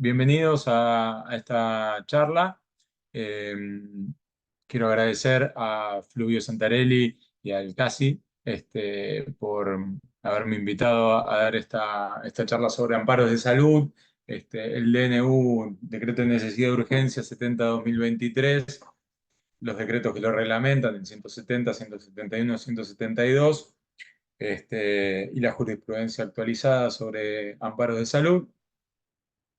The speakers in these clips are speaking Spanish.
Bienvenidos a esta charla. Eh, Quiero agradecer a Fluvio Santarelli y al Casi por haberme invitado a dar esta charla sobre amparos de salud, el DNU, Decreto de Necesidad de Urgencia 70-2023, los decretos que lo reglamentan, el 170, 171, 172, y la jurisprudencia actualizada sobre amparos de salud.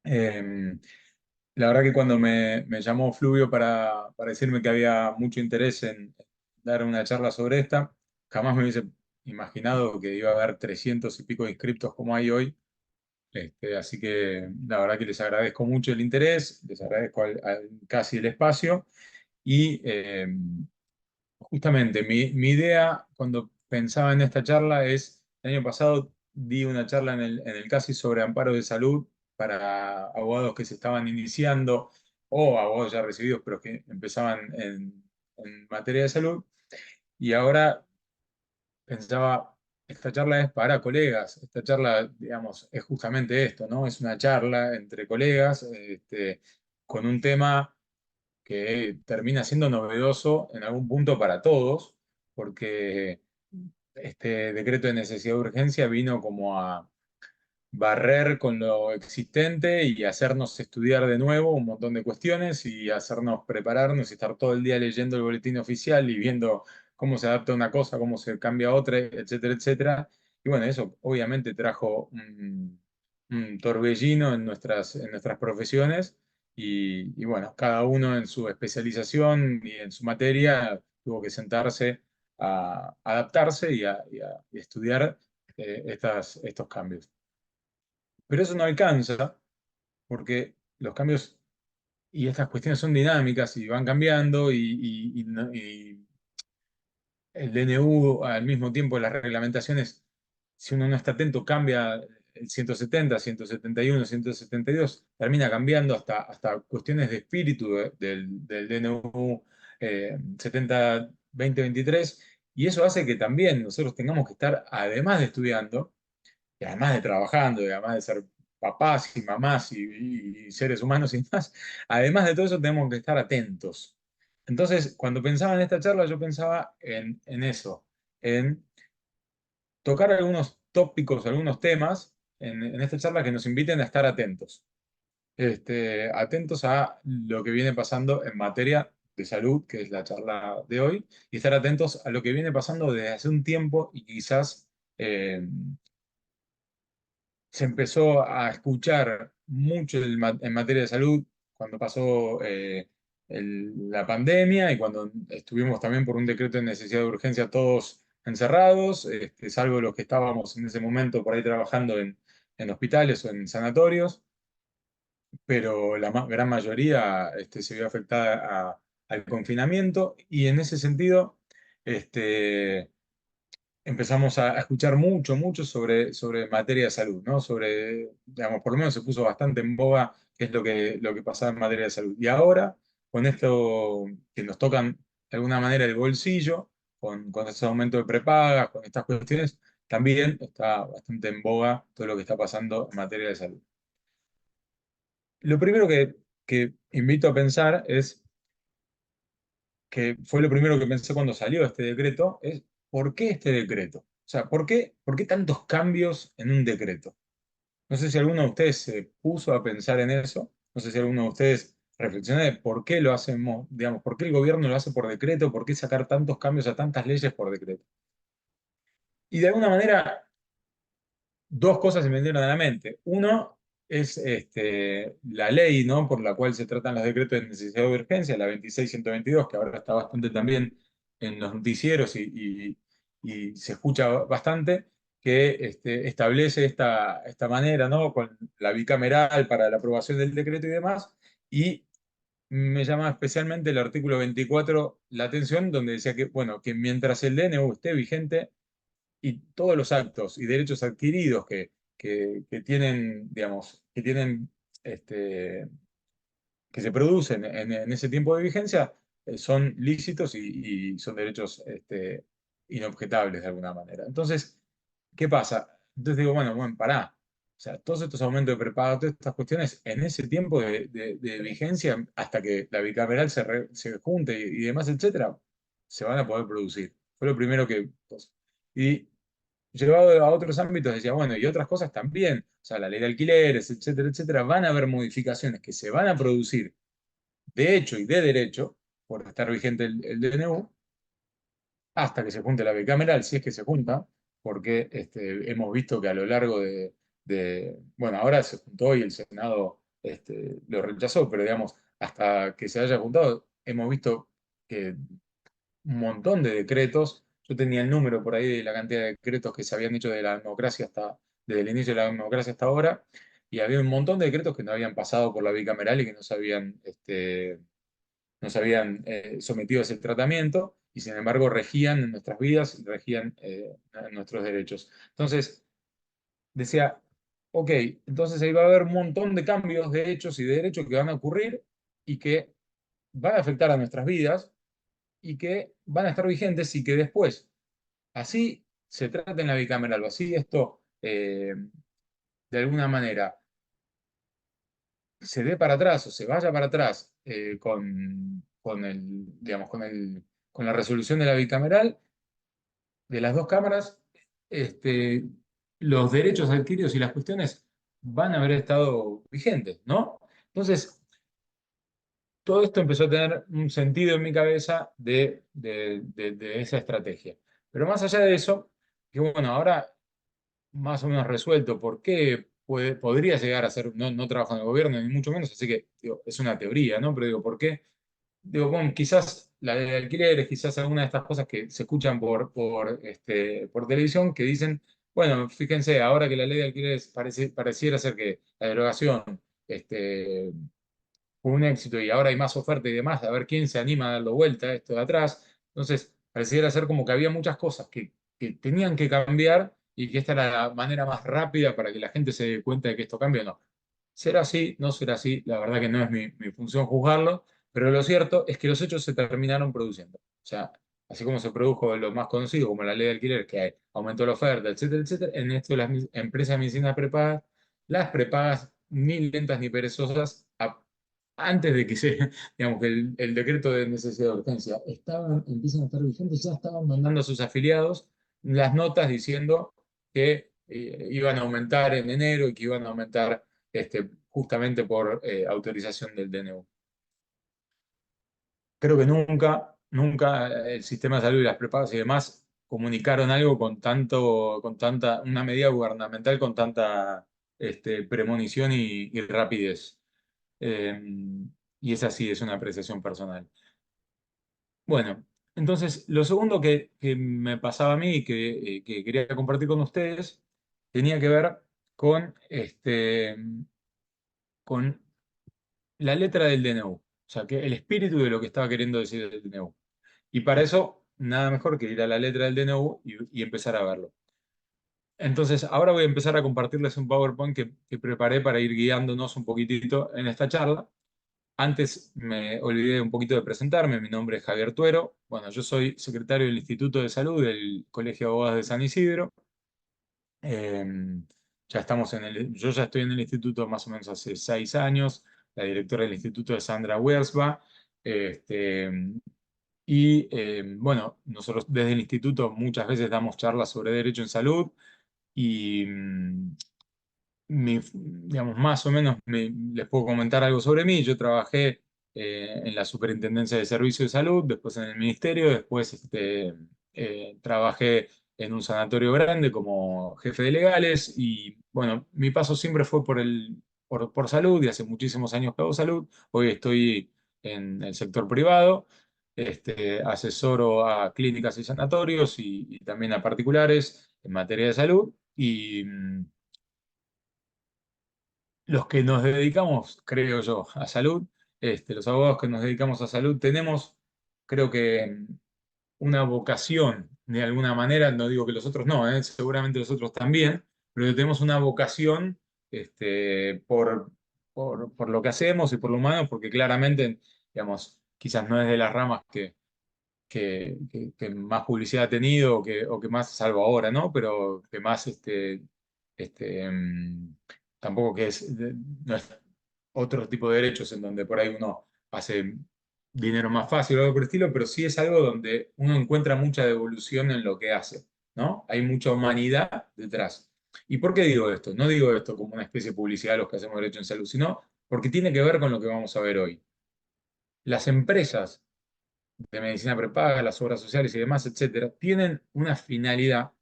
Eh, la verdad que cuando me llamó Fluvio para decirme que había mucho interés en dar una charla sobre esta, jamás me hubiese imaginado que iba a haber 300 y pico de inscriptos como hay hoy. Así que la verdad que les agradezco mucho el interés, les agradezco casi el espacio y justamente mi idea cuando pensaba en esta charla es, el año pasado di una charla en el CASI sobre amparo de salud para abogados que se estaban iniciando o abogados ya recibidos pero que empezaban en materia de salud. Y ahora pensaba, esta charla es para colegas, esta charla, digamos, es justamente esto, ¿no? Es una charla entre colegas, con un tema que termina siendo novedoso en algún punto para todos, porque este decreto de necesidad de urgencia vino como a barrer con lo existente y hacernos estudiar de nuevo un montón de cuestiones y hacernos prepararnos y estar todo el día leyendo el boletín oficial y viendo cómo se adapta una cosa, cómo se cambia otra, etcétera, etcétera. Y bueno, eso obviamente trajo un torbellino en nuestras profesiones y bueno, cada uno en su especialización y en su materia tuvo que sentarse a adaptarse y a estudiar estos cambios. Pero eso no alcanza porque los cambios y estas cuestiones son dinámicas y van cambiando y el DNU al mismo tiempo las reglamentaciones, si uno no está atento, cambia el 170, 171, 172, termina cambiando hasta cuestiones de espíritu del DNU 70-2023 y eso hace que también nosotros tengamos que estar, además de estudiando, y además de trabajando, y además de ser papás y mamás y seres humanos y más, además de todo eso tenemos que estar atentos. Entonces, cuando pensaba en esta charla, yo pensaba en eso, en tocar algunos tópicos, algunos temas en esta charla que nos inviten a estar atentos. Atentos a lo que viene pasando en materia de salud, que es la charla de hoy, y estar atentos a lo que viene pasando desde hace un tiempo y quizás se empezó a escuchar mucho en materia de salud cuando pasó la pandemia y cuando estuvimos también por un decreto de necesidad de urgencia todos encerrados, salvo los que estábamos en ese momento por ahí trabajando en hospitales o en sanatorios, pero la gran mayoría se vio afectada al confinamiento y en ese sentido empezamos a escuchar mucho sobre materia de salud, ¿no? Sobre, digamos, por lo menos se puso bastante en boga qué es lo que pasaba en materia de salud. Y ahora, con esto que nos tocan de alguna manera el bolsillo, con este aumento de prepagas, con estas cuestiones, también está bastante en boga todo lo que está pasando en materia de salud. Lo primero que invito a pensar es que fue lo primero que pensé cuando salió este decreto, es ¿por qué este decreto? O sea, ¿por qué tantos cambios en un decreto? No sé si alguno de ustedes se puso a pensar en eso, no sé si alguno de ustedes reflexionó de por qué lo hacemos, digamos, por qué el gobierno lo hace por decreto, por qué sacar tantos cambios a tantas leyes por decreto. Y de alguna manera, dos cosas se me vinieron a la mente. Uno es la ley, ¿no?, por la cual se tratan los decretos de necesidad de urgencia, la 26.122, que ahora está bastante también en los noticieros y se escucha bastante, que establece esta manera, ¿no?, con la bicameral para la aprobación del decreto y demás. Y me llama especialmente el artículo 24 la atención, donde decía que, bueno, que mientras el DNU esté vigente, y todos los actos y derechos adquiridos que tienen, digamos, este, que se producen en ese tiempo de vigencia, son lícitos y son derechos inobjetables de alguna manera. Entonces, ¿qué pasa? Entonces digo, bueno, pará. O sea, todos estos aumentos de prepago, todas estas cuestiones, en ese tiempo de vigencia, hasta que la bicameral se junte y demás, etcétera, se van a poder producir. Fue lo primero que... Y llevado a otros ámbitos, decía, bueno, y otras cosas también, o sea, la ley de alquileres, etcétera, etcétera, van a haber modificaciones que se van a producir de hecho y de derecho, por estar vigente el DNU, hasta que se junte la bicameral, si es que se junta, porque hemos visto que a lo largo bueno, ahora se juntó y el Senado lo rechazó, pero digamos, hasta que se haya juntado, hemos visto que un montón de decretos, yo tenía el número por ahí de la cantidad de decretos que se habían hecho de la democracia desde el inicio de la democracia hasta ahora, y había un montón de decretos que no habían pasado por la bicameral y que no se habían sometido a ese tratamiento y sin embargo regían en nuestras vidas y regían en nuestros derechos. Entonces, decía, ok, entonces ahí va a haber un montón de cambios de hechos y de derechos que van a ocurrir y que van a afectar a nuestras vidas y que van a estar vigentes y que después, así se trata en la bicameral o así esto, de alguna manera, se dé para atrás o se vaya para atrás digamos, con la resolución de la bicameral, de las dos cámaras, este, los derechos adquiridos y las cuestiones van a haber estado vigentes, ¿no? Entonces, todo esto empezó a tener un sentido en mi cabeza de esa estrategia. Pero más allá de eso, que bueno, ahora más o menos resuelto por qué podría llegar a ser, no, no trabajo en el gobierno, ni mucho menos, así que digo, es una teoría, ¿no? Pero digo, ¿por qué? Digo, bueno, quizás la de alquileres, quizás alguna de estas cosas que se escuchan por televisión que dicen, bueno, fíjense, ahora que la ley de alquileres pareciera ser que la derogación este, fue un éxito y ahora hay más oferta y demás, a ver quién se anima a darlo vuelta a esto de atrás. Entonces, pareciera ser como que había muchas cosas que tenían que cambiar y que esta era la manera más rápida para que la gente se dé cuenta de que esto cambia o no. ¿Será así? ¿No será así? La verdad que no es mi función juzgarlo, pero lo cierto es que los hechos se terminaron produciendo. O sea, así como se produjo lo más conocido, como la ley de alquiler, que aumentó la oferta, etcétera, etcétera, en esto las empresas de medicinas prepagas, las prepagas ni lentas ni perezosas, antes de que digamos, que el decreto de necesidad de urgencia empiezan a estar vigentes, ya estaban mandando a sus afiliados las notas diciendo que iban a aumentar en enero y que iban a aumentar justamente por autorización del DNU. Creo que nunca el sistema de salud y las prepagas y demás comunicaron algo una medida gubernamental con tanta premonición y rapidez. Eh, y esa sí es una apreciación personal. Bueno, entonces lo segundo que me pasaba a mí y que quería compartir con ustedes tenía que ver con la letra del DNU, o sea, que el espíritu de lo que estaba queriendo decir el DNU. Y para eso, nada mejor que ir a la letra del DNU y empezar a verlo. Entonces, ahora voy a empezar a compartirles un PowerPoint que preparé para ir guiándonos un poquitito en esta charla. Antes me olvidé un poquito de presentarme, mi nombre es Javier Tuero. Bueno, yo soy secretario del Instituto de Salud del Colegio de Abogados de San Isidro. Eh, yo ya estoy en el instituto más o menos hace 6 años. La directora del instituto es Sandra Wersba. Este, bueno, nosotros desde el instituto muchas veces damos charlas sobre derecho en salud y digamos, más o menos les puedo comentar algo sobre mí. Yo trabajé en la Superintendencia de Servicios de Salud, después en el Ministerio, después trabajé en un sanatorio grande como jefe de legales y bueno, mi paso siempre fue por salud y hace muchísimos años que hago salud. Hoy estoy en el sector privado, asesoro a clínicas y sanatorios y también a particulares en materia de salud y los que nos dedicamos, creo yo, a salud, los abogados que nos dedicamos a salud, tenemos, creo que, una vocación, de alguna manera, no digo que los otros no, seguramente los otros también, pero tenemos una vocación por lo que hacemos y por lo humano, porque claramente, digamos, quizás no es de las ramas que más publicidad ha tenido o que más, salvo ahora, ¿no? Pero que más tampoco que no es otro tipo de derechos en donde por ahí uno hace dinero más fácil o algo por el estilo, pero sí es algo donde uno encuentra mucha devolución en lo que hace, ¿no? Hay mucha humanidad detrás. ¿Y por qué digo esto? No digo esto como una especie de publicidad a los que hacemos derecho en salud, sino porque tiene que ver con lo que vamos a ver hoy. Las empresas de medicina prepaga, las obras sociales y demás, etcétera, tienen una finalidad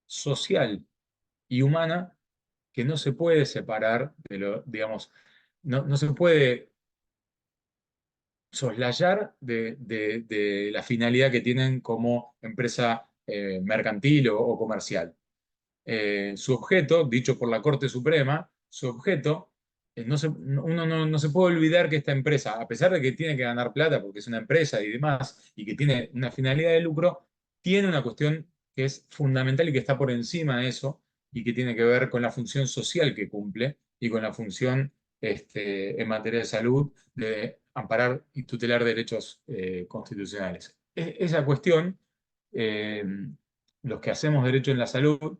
social y humana que no se puede separar de lo, digamos, no se puede soslayar de la finalidad que tienen como empresa mercantil o comercial. Su objeto, dicho por la Corte Suprema, su objeto, uno no se puede olvidar que esta empresa, a pesar de que tiene que ganar plata porque es una empresa y demás, y que tiene una finalidad de lucro, tiene una cuestión que es fundamental y que está por encima de eso, y que tiene que ver con la función social que cumple y con la función en materia de salud de amparar y tutelar derechos constitucionales. Esa cuestión, eh, los que hacemos derecho en la salud,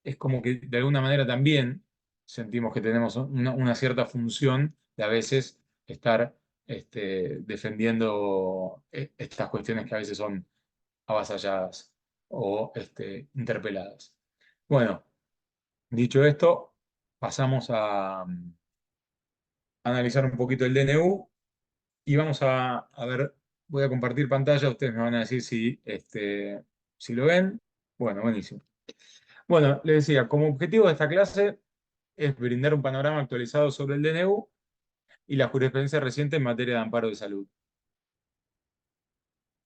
es como que de alguna manera también sentimos que tenemos una cierta función de a veces estar defendiendo estas cuestiones que a veces son avasalladas o interpeladas. Bueno, dicho esto, pasamos a analizar un poquito el DNU y vamos a ver, voy a compartir pantalla, ustedes me van a decir si lo ven. Bueno, buenísimo. Bueno, les decía, como objetivo de esta clase es brindar un panorama actualizado sobre el DNU y la jurisprudencia reciente en materia de amparo de salud,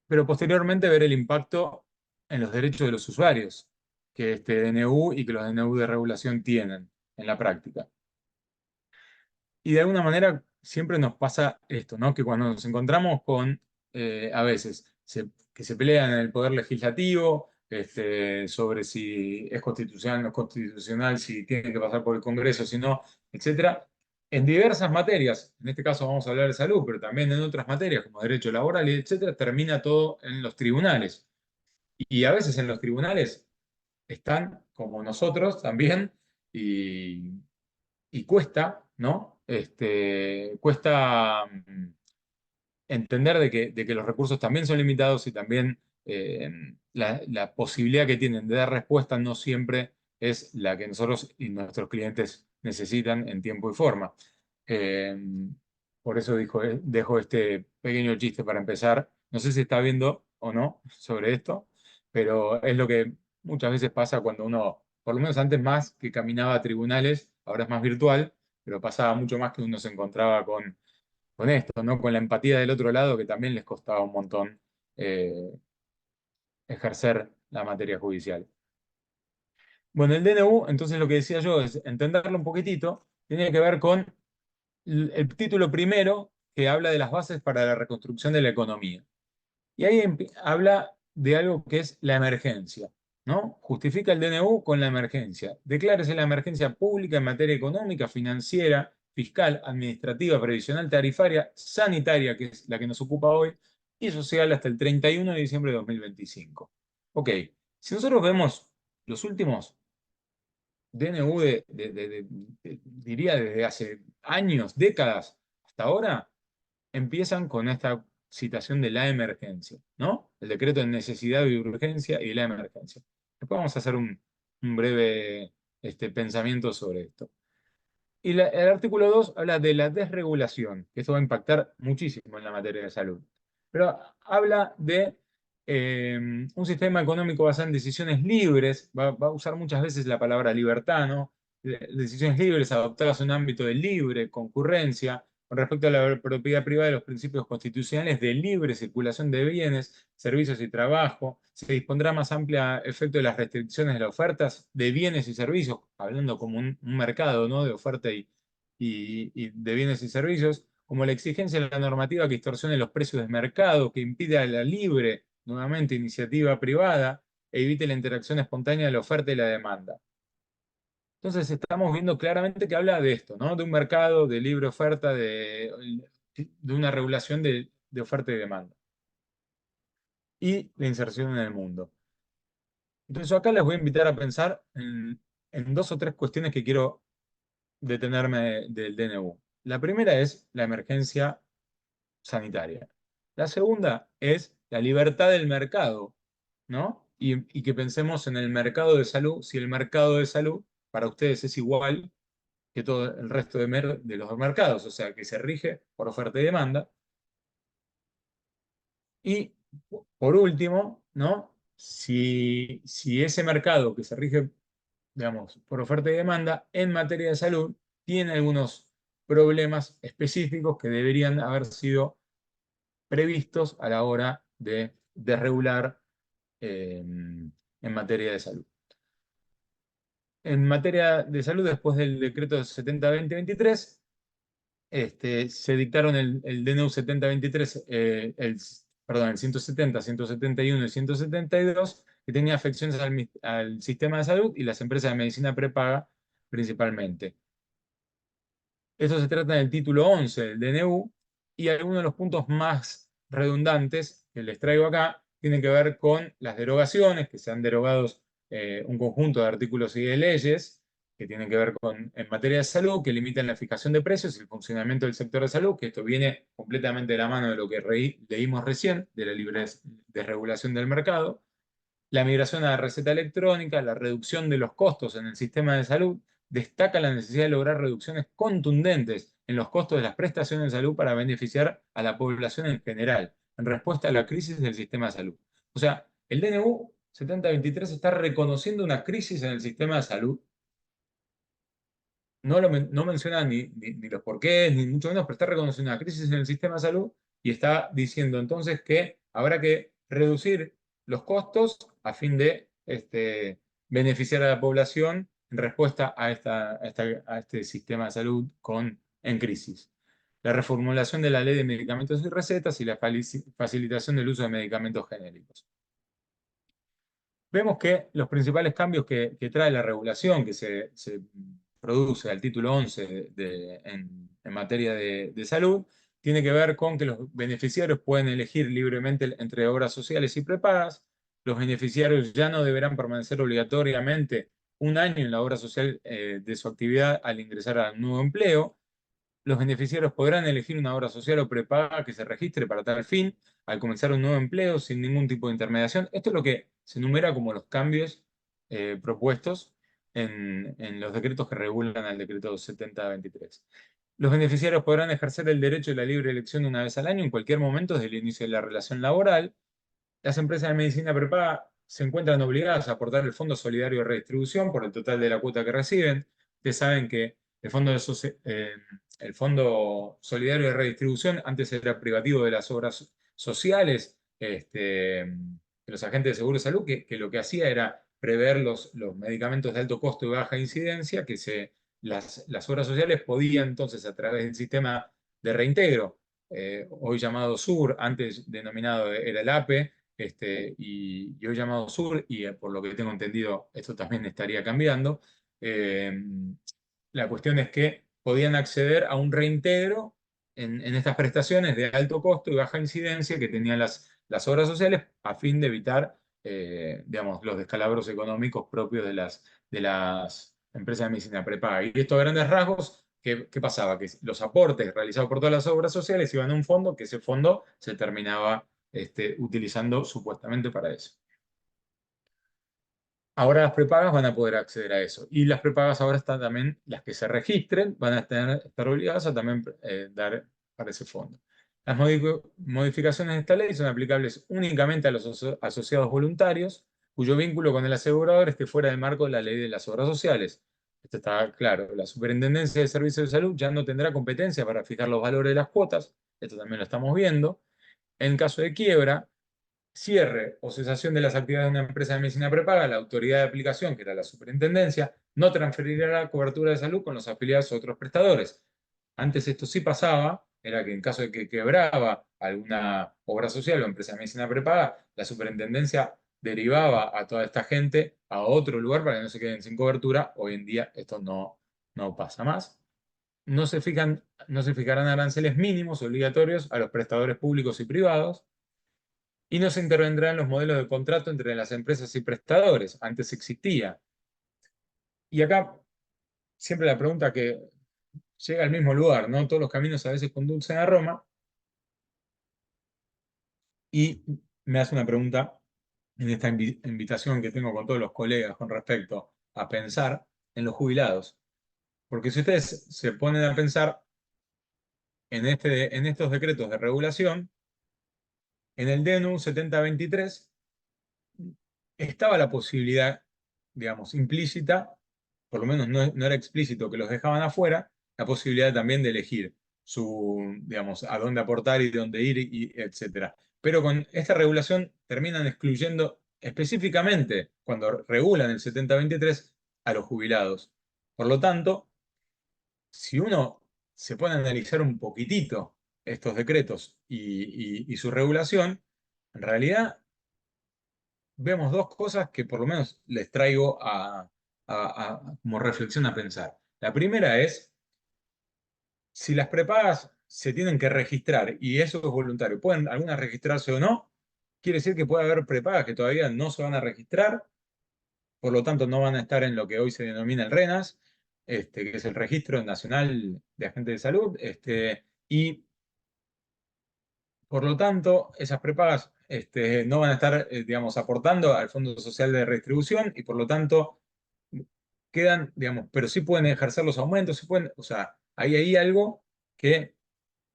pero posteriormente ver el impacto en los derechos de los usuarios que este DNU y que los DNU de regulación tienen en la práctica. Y de alguna manera siempre nos pasa esto, ¿no? Que cuando nos encontramos con, a veces, que se pelean en el poder legislativo sobre si es constitucional o no es constitucional, si tiene que pasar por el Congreso, si no, etcétera, en diversas materias, en este caso vamos a hablar de salud, pero también en otras materias como derecho laboral, y etcétera, termina todo en los tribunales. Y a veces en los tribunales están, como nosotros también, y y cuesta, ¿no? Cuesta entender de que los recursos también son limitados y también la posibilidad que tienen de dar respuesta no siempre es la que nosotros y nuestros clientes necesitan en tiempo y forma. Eh, por eso dejo este pequeño chiste para empezar. No sé si está viendo o no sobre esto, pero es lo que muchas veces pasa cuando uno, por lo menos antes más que caminaba a tribunales, ahora es más virtual, pero pasaba mucho más que uno se encontraba con esto, ¿no? Con la empatía del otro lado, que también les costaba un montón eh, ejercer la materia judicial. Bueno, el DNU, entonces lo que decía yo es entenderlo un poquitito, tiene que ver con el título primero que habla de las bases para la reconstrucción de la economía. Y ahí habla de algo que es la emergencia, ¿no? Justifica el DNU con la emergencia. Declárese la emergencia pública en materia económica, financiera, fiscal, administrativa, previsional, tarifaria, sanitaria, que es la que nos ocupa hoy, y social hasta el 31 de diciembre de 2025. Ok, si nosotros vemos los últimos DNU diría desde hace años, décadas hasta ahora, empiezan con esta citación de la emergencia, ¿no? El decreto de necesidad y urgencia y la emergencia. Después vamos a hacer un breve pensamiento sobre esto. Y el artículo 2 habla de la desregulación, que esto va a impactar muchísimo en la materia de salud. Pero habla de un sistema económico basado en decisiones libres, va a usar muchas veces la palabra libertad, ¿no? Decisiones libres adoptadas en un ámbito de libre concurrencia, con respecto a la propiedad privada y los principios constitucionales de libre circulación de bienes, servicios y trabajo. Se dispondrá más amplia efecto de las restricciones de las ofertas de bienes y servicios, hablando como un mercado, ¿no? De oferta y de bienes y servicios, como la exigencia de la normativa que distorsione los precios de mercado, que impida la libre, nuevamente, iniciativa privada e evite la interacción espontánea de la oferta y la demanda. Entonces estamos viendo claramente que habla de esto, ¿no? De un mercado, de libre oferta, de una regulación de oferta y demanda. Y la inserción en el mundo. Entonces yo acá les voy a invitar a pensar en dos o tres cuestiones que quiero detenerme del DNU. La primera es la emergencia sanitaria. La segunda es la libertad del mercado, ¿no? Y que pensemos en el mercado de salud, si el mercado de salud para ustedes es igual que todo el resto de los mercados, o sea, que se rige por oferta y demanda. Y por último, ¿no? Si ese mercado que se rige, digamos, por oferta y demanda en materia de salud tiene algunos problemas específicos que deberían haber sido previstos a la hora de regular en materia de salud. En materia de salud, después del decreto 70-2023, se dictaron el DNU 7023, perdón, el 170, 171 y 172, que tenía afecciones al sistema de salud y las empresas de medicina prepaga principalmente. Esto se trata del título 11 del DNU y algunos de los puntos más redundantes que les traigo acá tienen que ver con las derogaciones, que se han derogado un conjunto de artículos y de leyes que tienen que ver en materia de salud, que limitan la fijación de precios y el funcionamiento del sector de salud, que esto viene completamente de la mano de lo que leímos recién, de la libre desregulación del mercado, la migración a la receta electrónica, la reducción de los costos en el sistema de salud, destaca la necesidad de lograr reducciones contundentes en los costos de las prestaciones de salud para beneficiar a la población en general, en respuesta a la crisis del sistema de salud. O sea, el DNU 7023 está reconociendo una crisis en el sistema de salud. No menciona ni los porqués, ni mucho menos, pero está reconociendo una crisis en el sistema de salud y está diciendo entonces que habrá que reducir los costos a fin de beneficiar a la población en respuesta a este sistema de salud en crisis. La reformulación de la ley de medicamentos y recetas y la facilitación del uso de medicamentos genéricos. Vemos que los principales cambios que trae la regulación que se produce al título 11 en materia de salud tiene que ver con que los beneficiarios pueden elegir libremente entre obras sociales y prepagas. Los beneficiarios ya no deberán permanecer obligatoriamente un año en la obra social de su actividad al ingresar a un nuevo empleo. Los beneficiarios podrán elegir una obra social o prepaga que se registre para tal fin al comenzar un nuevo empleo sin ningún tipo de intermediación. Esto es lo que se enumera como los cambios propuestos en los decretos que regulan al decreto 70-23. Los beneficiarios podrán ejercer el derecho de la libre elección una vez al año en cualquier momento desde el inicio de la relación laboral. Las empresas de medicina prepaga se encuentran obligadas a aportar el Fondo Solidario de Redistribución por el total de la cuota que reciben. Ustedes saben que el Fondo Solidario de Redistribución antes era privativo de las obras sociales, de los agentes de seguro de salud, que lo que hacía era prever los medicamentos de alto costo y baja incidencia, las obras sociales podían entonces, a través del sistema de reintegro, hoy llamado SUR, antes denominado era el APE, y hoy llamado SUR, y por lo que tengo entendido, esto también estaría cambiando. eh, la cuestión es que podían acceder a un reintegro en estas prestaciones de alto costo y baja incidencia que tenían las obras sociales a fin de evitar, digamos, los descalabros económicos propios de las empresas de medicina prepaga. Y esto a grandes rasgos, ¿qué pasaba? Que los aportes realizados por todas las obras sociales iban a un fondo, que ese fondo se terminaba utilizando supuestamente para eso. Ahora las prepagas van a poder acceder a eso. Y las prepagas ahora están también, las que se registren, van a estar obligadas a también dar para ese fondo. Las modificaciones de esta ley son aplicables únicamente a los asociados voluntarios, cuyo vínculo con el asegurador esté fuera del marco de la ley de las obras sociales. Esto está claro. La Superintendencia de Servicios de Salud ya no tendrá competencia para fijar los valores de las cuotas. Esto también lo estamos viendo. En caso de quiebra, cierre o cesación de las actividades de una empresa de medicina prepaga, la autoridad de aplicación, que era la superintendencia, no transferirá la cobertura de salud con los afiliados a otros prestadores. Antes esto sí pasaba, era que en caso de que quebraba alguna obra social o empresa de medicina prepaga, la superintendencia derivaba a toda esta gente a otro lugar para que no se queden sin cobertura. Hoy en día esto no pasa más. No se fijarán aranceles mínimos obligatorios a los prestadores públicos y privados y no se intervendrá en los modelos de contrato entre las empresas y prestadores. Antes existía. Y acá siempre la pregunta llega al mismo lugar, ¿no? Todos los caminos a veces conducen a Roma, y me hace una pregunta en esta invitación que tengo con todos los colegas con respecto a pensar en los jubilados. Porque si ustedes se ponen a pensar en estos decretos de regulación, en el DNU 7023 estaba la posibilidad, digamos, implícita, por lo menos no era explícito que los dejaban afuera, la posibilidad también de elegir digamos, a dónde aportar y dónde ir, y etcétera. Pero con esta regulación terminan excluyendo específicamente, cuando regulan el 7023, a los jubilados. Por lo tanto, si uno se pone a analizar un poquitito estos decretos y su regulación, en realidad vemos dos cosas que por lo menos les traigo como reflexión a pensar. La primera es, si las prepagas se tienen que registrar y eso es voluntario, pueden algunas registrarse o no, quiere decir que puede haber prepagas que todavía no se van a registrar, por lo tanto no van a estar en lo que hoy se denomina el RENAS, que es el Registro Nacional de Agentes de Salud, y por lo tanto, esas prepagas no van a estar, digamos, aportando al Fondo Social de Redistribución, y por lo tanto quedan, digamos, pero sí pueden ejercer los aumentos, sí pueden, o sea, hay ahí algo que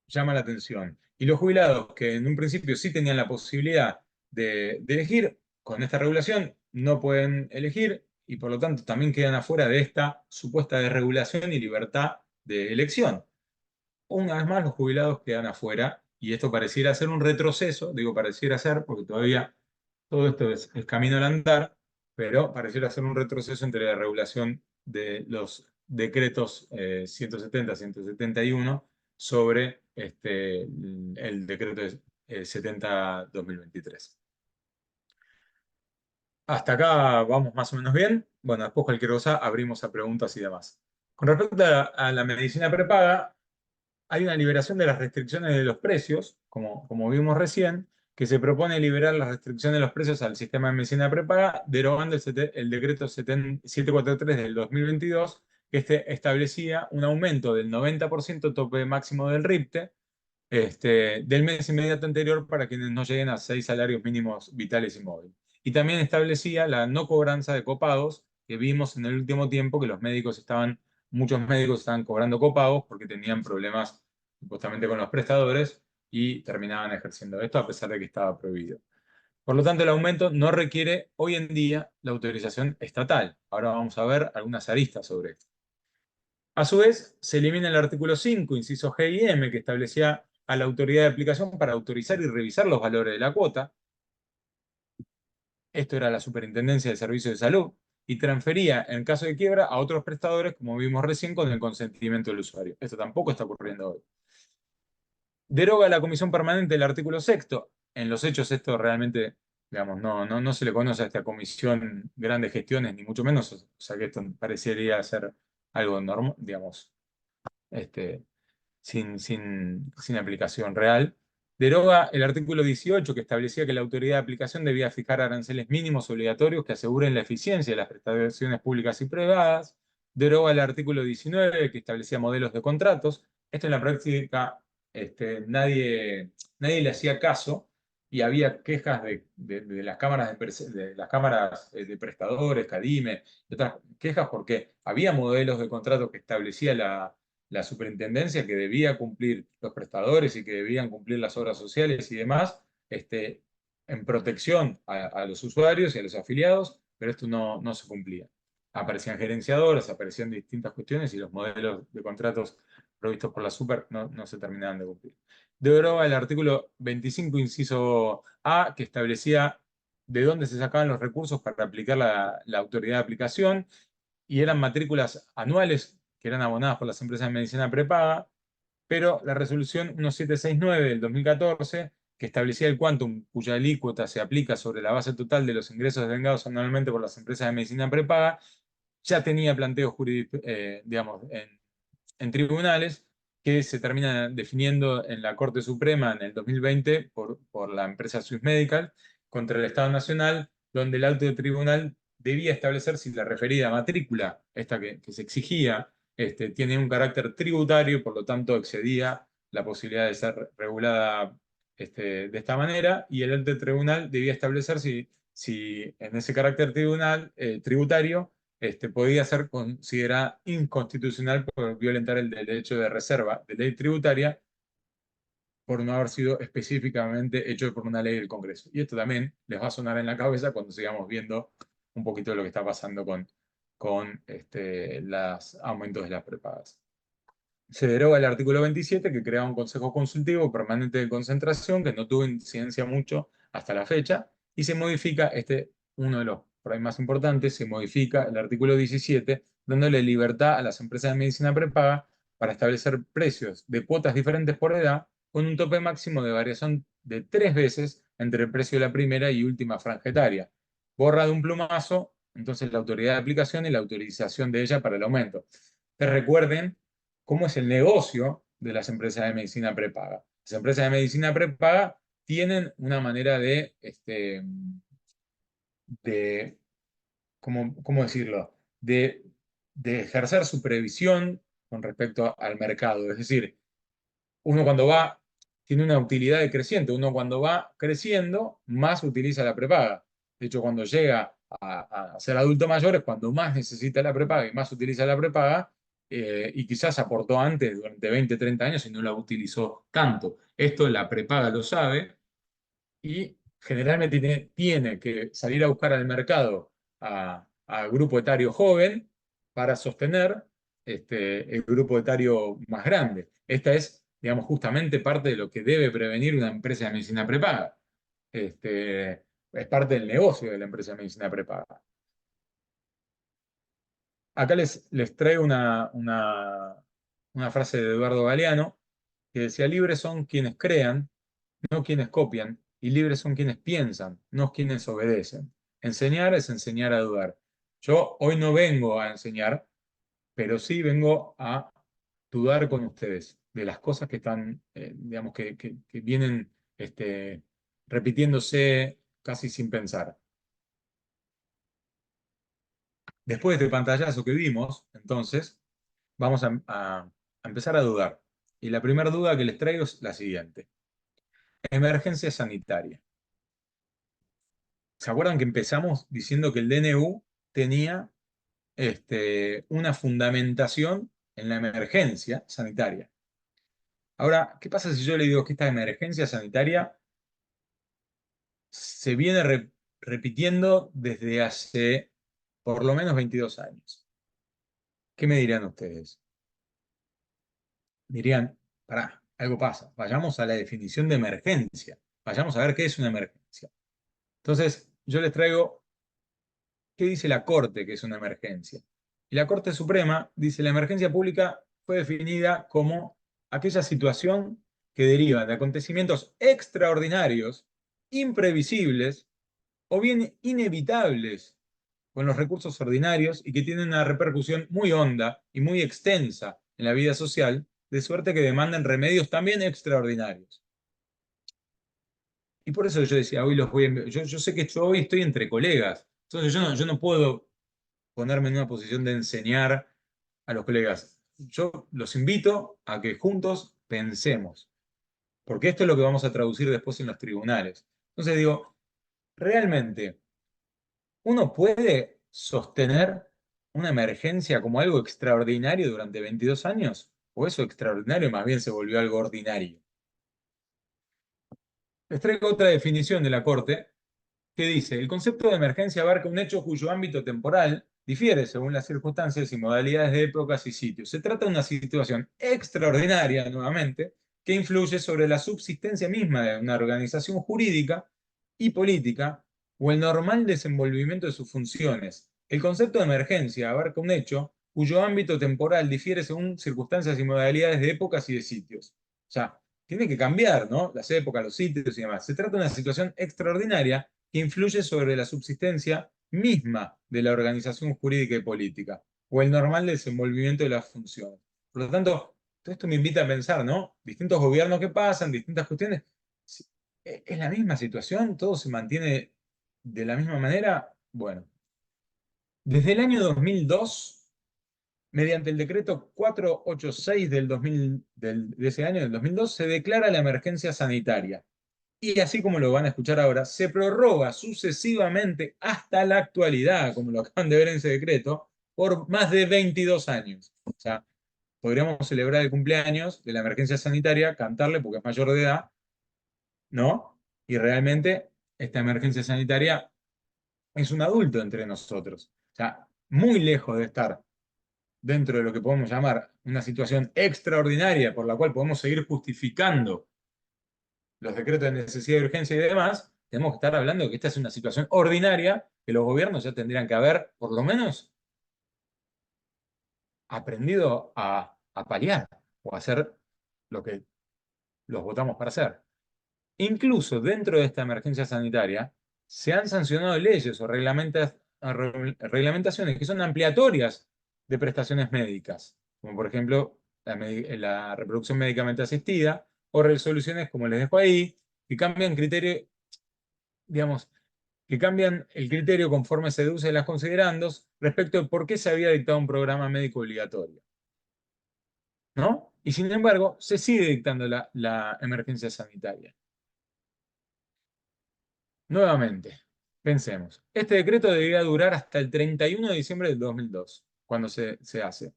llama la atención. Y los jubilados, que en un principio sí tenían la posibilidad de elegir, con esta regulación no pueden elegir, y por lo tanto también quedan afuera de esta supuesta desregulación y libertad de elección. Una vez más, los jubilados quedan afuera, y esto pareciera ser un retroceso, digo pareciera ser, porque todavía todo esto es camino al andar, pero pareciera ser un retroceso entre la regulación de los decretos 170, 171 sobre el decreto 70-2023. Hasta acá vamos más o menos bien. Bueno, después cualquier cosa abrimos a preguntas y demás. Con respecto a la medicina prepaga, hay una liberación de las restricciones de los precios, como vimos recién, que se propone liberar las restricciones de los precios al sistema de medicina prepaga, derogando el decreto 743 del 2022, que establecía un aumento del 90% tope máximo del RIPTE, del mes inmediato anterior para quienes no lleguen a 6 salarios mínimos vitales y móviles. Y también establecía la no cobranza de copagos, que vimos en el último tiempo que muchos médicos estaban cobrando copagos porque tenían problemas supuestamente con los prestadores y terminaban ejerciendo esto a pesar de que estaba prohibido. Por lo tanto, el aumento no requiere hoy en día la autorización estatal. Ahora vamos a ver algunas aristas sobre esto. A su vez, se elimina el artículo 5, inciso G y M, que establecía a la autoridad de aplicación para autorizar y revisar los valores de la cuota. Esto era la Superintendencia de Servicios de Salud, y transfería, en caso de quiebra, a otros prestadores, como vimos recién, con el consentimiento del usuario. Esto tampoco está ocurriendo hoy. Deroga la comisión permanente del artículo 6. En los hechos esto realmente, digamos, no se le conoce a esta comisión grandes gestiones, ni mucho menos, o sea que esto parecería ser algo normal, digamos, sin aplicación real. Deroga el artículo 18, que establecía que la autoridad de aplicación debía fijar aranceles mínimos obligatorios que aseguren la eficiencia de las prestaciones públicas y privadas. Deroga el artículo 19, que establecía modelos de contratos. Esto en la práctica nadie le hacía caso, y había quejas de las cámaras de las cámaras de prestadores, CADIME, y otras quejas porque había modelos de contratos que establecía la superintendencia, que debía cumplir los prestadores y que debían cumplir las obras sociales y demás, en protección a los usuarios y a los afiliados, pero esto no se cumplía. Aparecían gerenciadoras, aparecían distintas cuestiones, y los modelos de contratos provistos por la super no se terminaban de cumplir. Deroga el artículo 25, inciso A, que establecía de dónde se sacaban los recursos para aplicar la autoridad de aplicación, y eran matrículas anuales que eran abonadas por las empresas de medicina prepaga, pero la resolución 1769 del 2014, que establecía el quantum cuya alícuota se aplica sobre la base total de los ingresos devengados anualmente por las empresas de medicina prepaga, ya tenía planteo jurídico, digamos, en tribunales, que se termina definiendo en la Corte Suprema en el 2020 por la empresa Swiss Medical contra el Estado Nacional, donde el alto tribunal debía establecer si la referida matrícula, esta que se exigía tiene un carácter tributario, por lo tanto excedía la posibilidad de ser regulada de esta manera, y el ente tribunal debía establecer si en ese carácter tributario podía ser considerada inconstitucional por violentar el derecho de reserva de ley tributaria por no haber sido específicamente hecho por una ley del Congreso. Y esto también les va a sonar en la cabeza cuando sigamos viendo un poquito de lo que está pasando con los aumentos de las prepagas. Se deroga el artículo 27, que crea un Consejo Consultivo Permanente de Concentración, que no tuvo incidencia mucho hasta la fecha, y se modifica, uno de los por ahí más importantes, se modifica el artículo 17, dándole libertad a las empresas de medicina prepaga para establecer precios de cuotas diferentes por edad, con un tope máximo de variación de 3 veces entre el precio de la primera y última franja etaria. Borra de un plumazo, entonces, la autoridad de aplicación y la autorización de ella para el aumento. Te recuerden cómo es el negocio de las empresas de medicina prepaga. Las empresas de medicina prepaga tienen una manera de ¿cómo decirlo? De ejercer supervisión con respecto al mercado. Es decir, uno cuando va, tiene una utilidad decreciente, uno cuando va creciendo, más utiliza la prepaga. De hecho, cuando llega a ser adulto mayor es cuando más necesita la prepaga y más utiliza la prepaga, y quizás aportó antes durante 20, 30 años y no la utilizó tanto. Esto la prepaga lo sabe y generalmente tiene que salir a buscar al mercado a grupo etario joven para sostener el grupo etario más grande. Esta es, digamos, justamente parte de lo que debe prevenir una empresa de medicina prepaga. Es parte del negocio de la empresa de medicina prepaga. Acá les traigo una frase de Eduardo Galeano que decía: libres son quienes crean, no quienes copian, y libres son quienes piensan, no quienes obedecen. Enseñar es enseñar a dudar. Yo hoy no vengo a enseñar, pero sí vengo a dudar con ustedes de las cosas que están, digamos, que vienen repitiéndose casi sin pensar. Después de este pantallazo que vimos, entonces, vamos a empezar a dudar. Y la primera duda que les traigo es la siguiente. Emergencia sanitaria. ¿Se acuerdan que empezamos diciendo que el DNU tenía una fundamentación en la emergencia sanitaria? Ahora, ¿qué pasa si yo le digo que esta emergencia sanitaria se viene repitiendo desde hace por lo menos 22 años? ¿Qué me dirían ustedes? Dirían: pará, algo pasa, vayamos a la definición de emergencia, vayamos a ver qué es una emergencia. Entonces, yo les traigo qué dice la Corte que es una emergencia. Y la Corte Suprema dice: la emergencia pública fue definida como aquella situación que deriva de acontecimientos extraordinarios, imprevisibles o bien inevitables con los recursos ordinarios y que tienen una repercusión muy honda y muy extensa en la vida social, de suerte que demandan remedios también extraordinarios. Y por eso yo decía, hoy yo sé que yo hoy estoy entre colegas, entonces yo no puedo ponerme en una posición de enseñar a los colegas. Yo los invito a que juntos pensemos, porque esto es lo que vamos a traducir después en los tribunales. Entonces digo, ¿realmente uno puede sostener una emergencia como algo extraordinario durante 22 años? ¿O eso extraordinario más bien se volvió algo ordinario? Les traigo otra definición de la Corte que dice: el concepto de emergencia abarca un hecho cuyo ámbito temporal difiere según las circunstancias y modalidades de épocas y sitios. Se trata de una situación extraordinaria, nuevamente, que influye sobre la subsistencia misma de una organización jurídica y política o el normal desenvolvimiento de sus funciones. El concepto de emergencia abarca un hecho cuyo ámbito temporal difiere según circunstancias y modalidades de épocas y de sitios. O sea, tiene que cambiar, ¿no? Las épocas, los sitios y demás. Se trata de una situación extraordinaria que influye sobre la subsistencia misma de la organización jurídica y política, o el normal desenvolvimiento de las funciones. Por lo tanto, todo esto me invita a pensar, ¿no? Distintos gobiernos que pasan, distintas cuestiones. ¿Es la misma situación? ¿Todo se mantiene de la misma manera? Bueno, desde el año 2002 mediante el decreto 486 de ese año, del 2002, se declara la emergencia sanitaria. Y así como lo van a escuchar ahora, se prorroga sucesivamente hasta la actualidad, como lo acaban de ver en ese decreto, por más de 22 años. O sea, podríamos celebrar el cumpleaños de la emergencia sanitaria, cantarle porque es mayor de edad, ¿no? Y realmente esta emergencia sanitaria es un adulto entre nosotros. O sea, muy lejos de estar dentro de lo que podemos llamar una situación extraordinaria por la cual podemos seguir justificando los decretos de necesidad y urgencia y demás, tenemos que estar hablando de que esta es una situación ordinaria que los gobiernos ya tendrían que haber, por lo menos, aprendido a paliar o a hacer lo que los votamos para hacer. Incluso dentro de esta emergencia sanitaria, se han sancionado leyes o reglamentaciones que son ampliatorias de prestaciones médicas, como por ejemplo la reproducción médicamente asistida, o resoluciones, como les dejo ahí, que cambian criterio, digamos, que cambian el criterio conforme se deduce de las considerandos respecto de por qué se había dictado un programa médico obligatorio, ¿no? Y sin embargo, se sigue dictando la emergencia sanitaria. Nuevamente, pensemos. Este decreto debería durar hasta el 31 de diciembre del 2002, cuando se hace.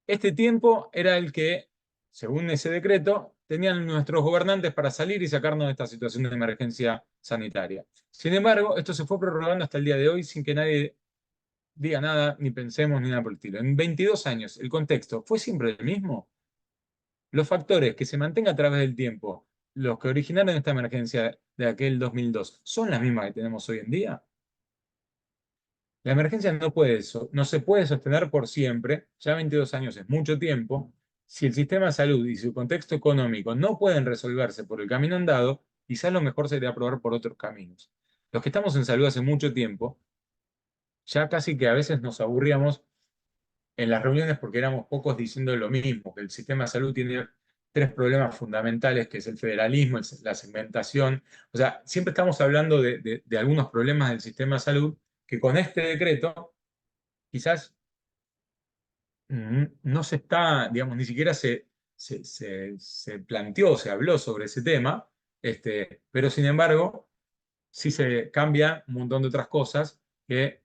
Este tiempo era el que, según ese decreto, tenían nuestros gobernantes para salir y sacarnos de esta situación de emergencia sanitaria. Sin embargo, esto se fue prorrogando hasta el día de hoy sin que nadie diga nada, ni pensemos, ni nada por el estilo. En 22 años, ¿el contexto fue siempre el mismo? Los factores que se mantengan a través del tiempo, los que originaron esta emergencia de aquel 2002, ¿son las mismas que tenemos hoy en día? La emergencia no se puede sostener por siempre, ya 22 años es mucho tiempo. Si el sistema de salud y su contexto económico no pueden resolverse por el camino andado, quizás lo mejor sería probar por otros caminos. Los que estamos en salud hace mucho tiempo, ya casi que a veces nos aburríamos en las reuniones porque éramos pocos diciendo lo mismo, que el sistema de salud tiene tres problemas fundamentales, que es el federalismo, la segmentación. O sea, siempre estamos hablando de algunos problemas del sistema de salud que con este decreto quizás no se está, digamos, ni siquiera se planteó, se habló sobre ese tema, pero sin embargo, sí se cambia un montón de otras cosas que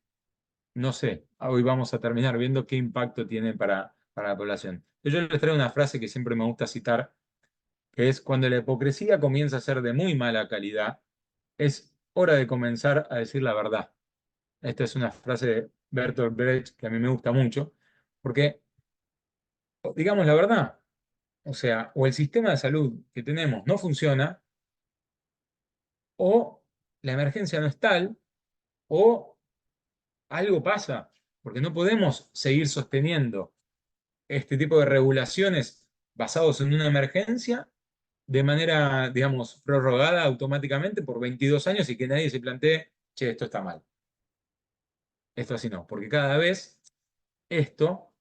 no sé, hoy vamos a terminar viendo qué impacto tiene para la población. Yo les traigo una frase que siempre me gusta citar, que es: cuando la hipocresía comienza a ser de muy mala calidad, es hora de comenzar a decir la verdad. Esta es una frase de Bertolt Brecht que a mí me gusta mucho, porque, digamos la verdad, o sea, o el sistema de salud que tenemos no funciona, o la emergencia no es tal, o algo pasa, porque no podemos seguir sosteniendo este tipo de regulaciones basados en una emergencia de manera, digamos, prorrogada automáticamente por 22 años y que nadie se plantee, che, esto está mal. Esto así no, porque cada vez esto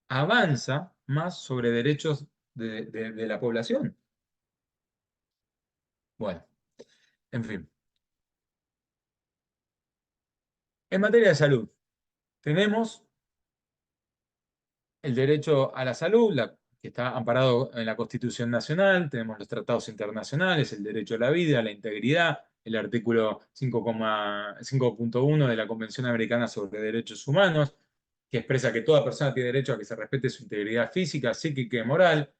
avanza más sobre derechos de la población. Bueno, en fin. En materia de salud, tenemos el derecho a la salud, que está amparado en la Constitución Nacional, tenemos los tratados internacionales, el derecho a la vida, a la integridad, el artículo 5.1 de la Convención Americana sobre Derechos Humanos, que expresa que toda persona tiene derecho a que se respete su integridad física, psíquica y moral,